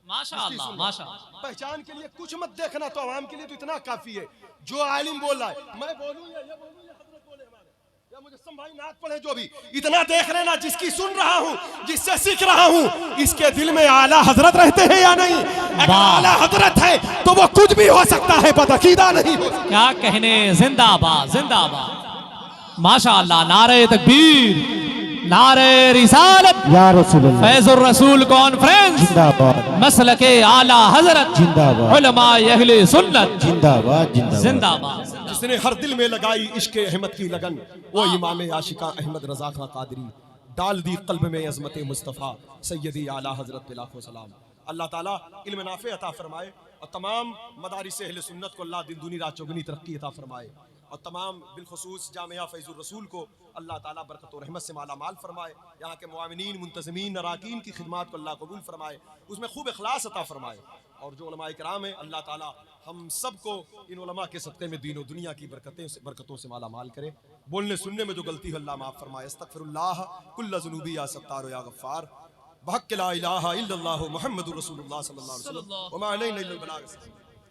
S2: माशाअल्लाह माशाअल्लाह।
S1: पहचान के लिए कुछ मत देखना, तो आवाम के लिए तो इतना काफी है। जो आलिम बोल रहा है, मैं बोलूं या ये बोलूं या हजरत बोले हमारे या मुजस्सम भाई नात पढ़े, जो भी, इतना देख लेना जिसकी सुन रहा हूँ, जिससे सीख रहा हूँ, इसके दिल में आला हजरत रहते हैं या नहीं। अगर आला हजरत है तो वो कुछ भी हो सकता है, बदअकीदा नहीं हो सकता।
S2: क्या कहने, जिंदाबाद जिंदाबाद, माशाअल्लाह। नारे तकबीर, नारे रिसालत,
S3: या रसूलुल्लाह
S2: फैजुर रसूल कॉन्फ्रेंस,
S3: जिंदाबाद
S2: मसलके आला हजरत,
S3: जिंदाबाद
S2: उलमा अहले सुन्नत,
S3: जिंदाबाद जिंदाबाद
S2: जिंदाबाद।
S1: जिसने हर दिल में लगाई इश्क अहमद की लगन, वो इमाम आशिका अहमद रजा खां कादरी, डाल दी कल्ब में अजमत मुस्तफ़ा सैयदी आला हजरत पे लाखों सलाम। अल्लाह ताला इल्म नाफ़े अता फरमाए और तमाम मदारिस अहले सुन्नत को अल्लाह दिन दुनी रात चौगुनी तरक्की अता फरमाए और तमाम बिलखुसूस जामिया फैजुर रसूल को अल्लाह ताला बरकत और रहमत से माला माल फरमाए। यहाँ के मुआमिनीन, मुंतज़मीन, अराकीन की खिदमत को अल्लाह कबूल फरमाए, उसमें खूब इखलास अता फरमाए। और जो उलमा इकराम है, अल्लाह ताला हम सब को इन उलमा के सदक़े में दीन और दुनिया की बरकतों से माला माल करे। बोलने सुनने में जो गलती है अल्लाह माफ़ फरमाए। अस्तगफिरुल्लाह कुल्ल ज़ुनूबी या सत्तार या गफ़्फ़ार, बहक़ ला इलाहा इल्लल्लाहु मुहम्मदुर रसूलुल्लाह सल्लल्लाहु अलैहि वसल्लम व मा अलैना इल्लल बलाग।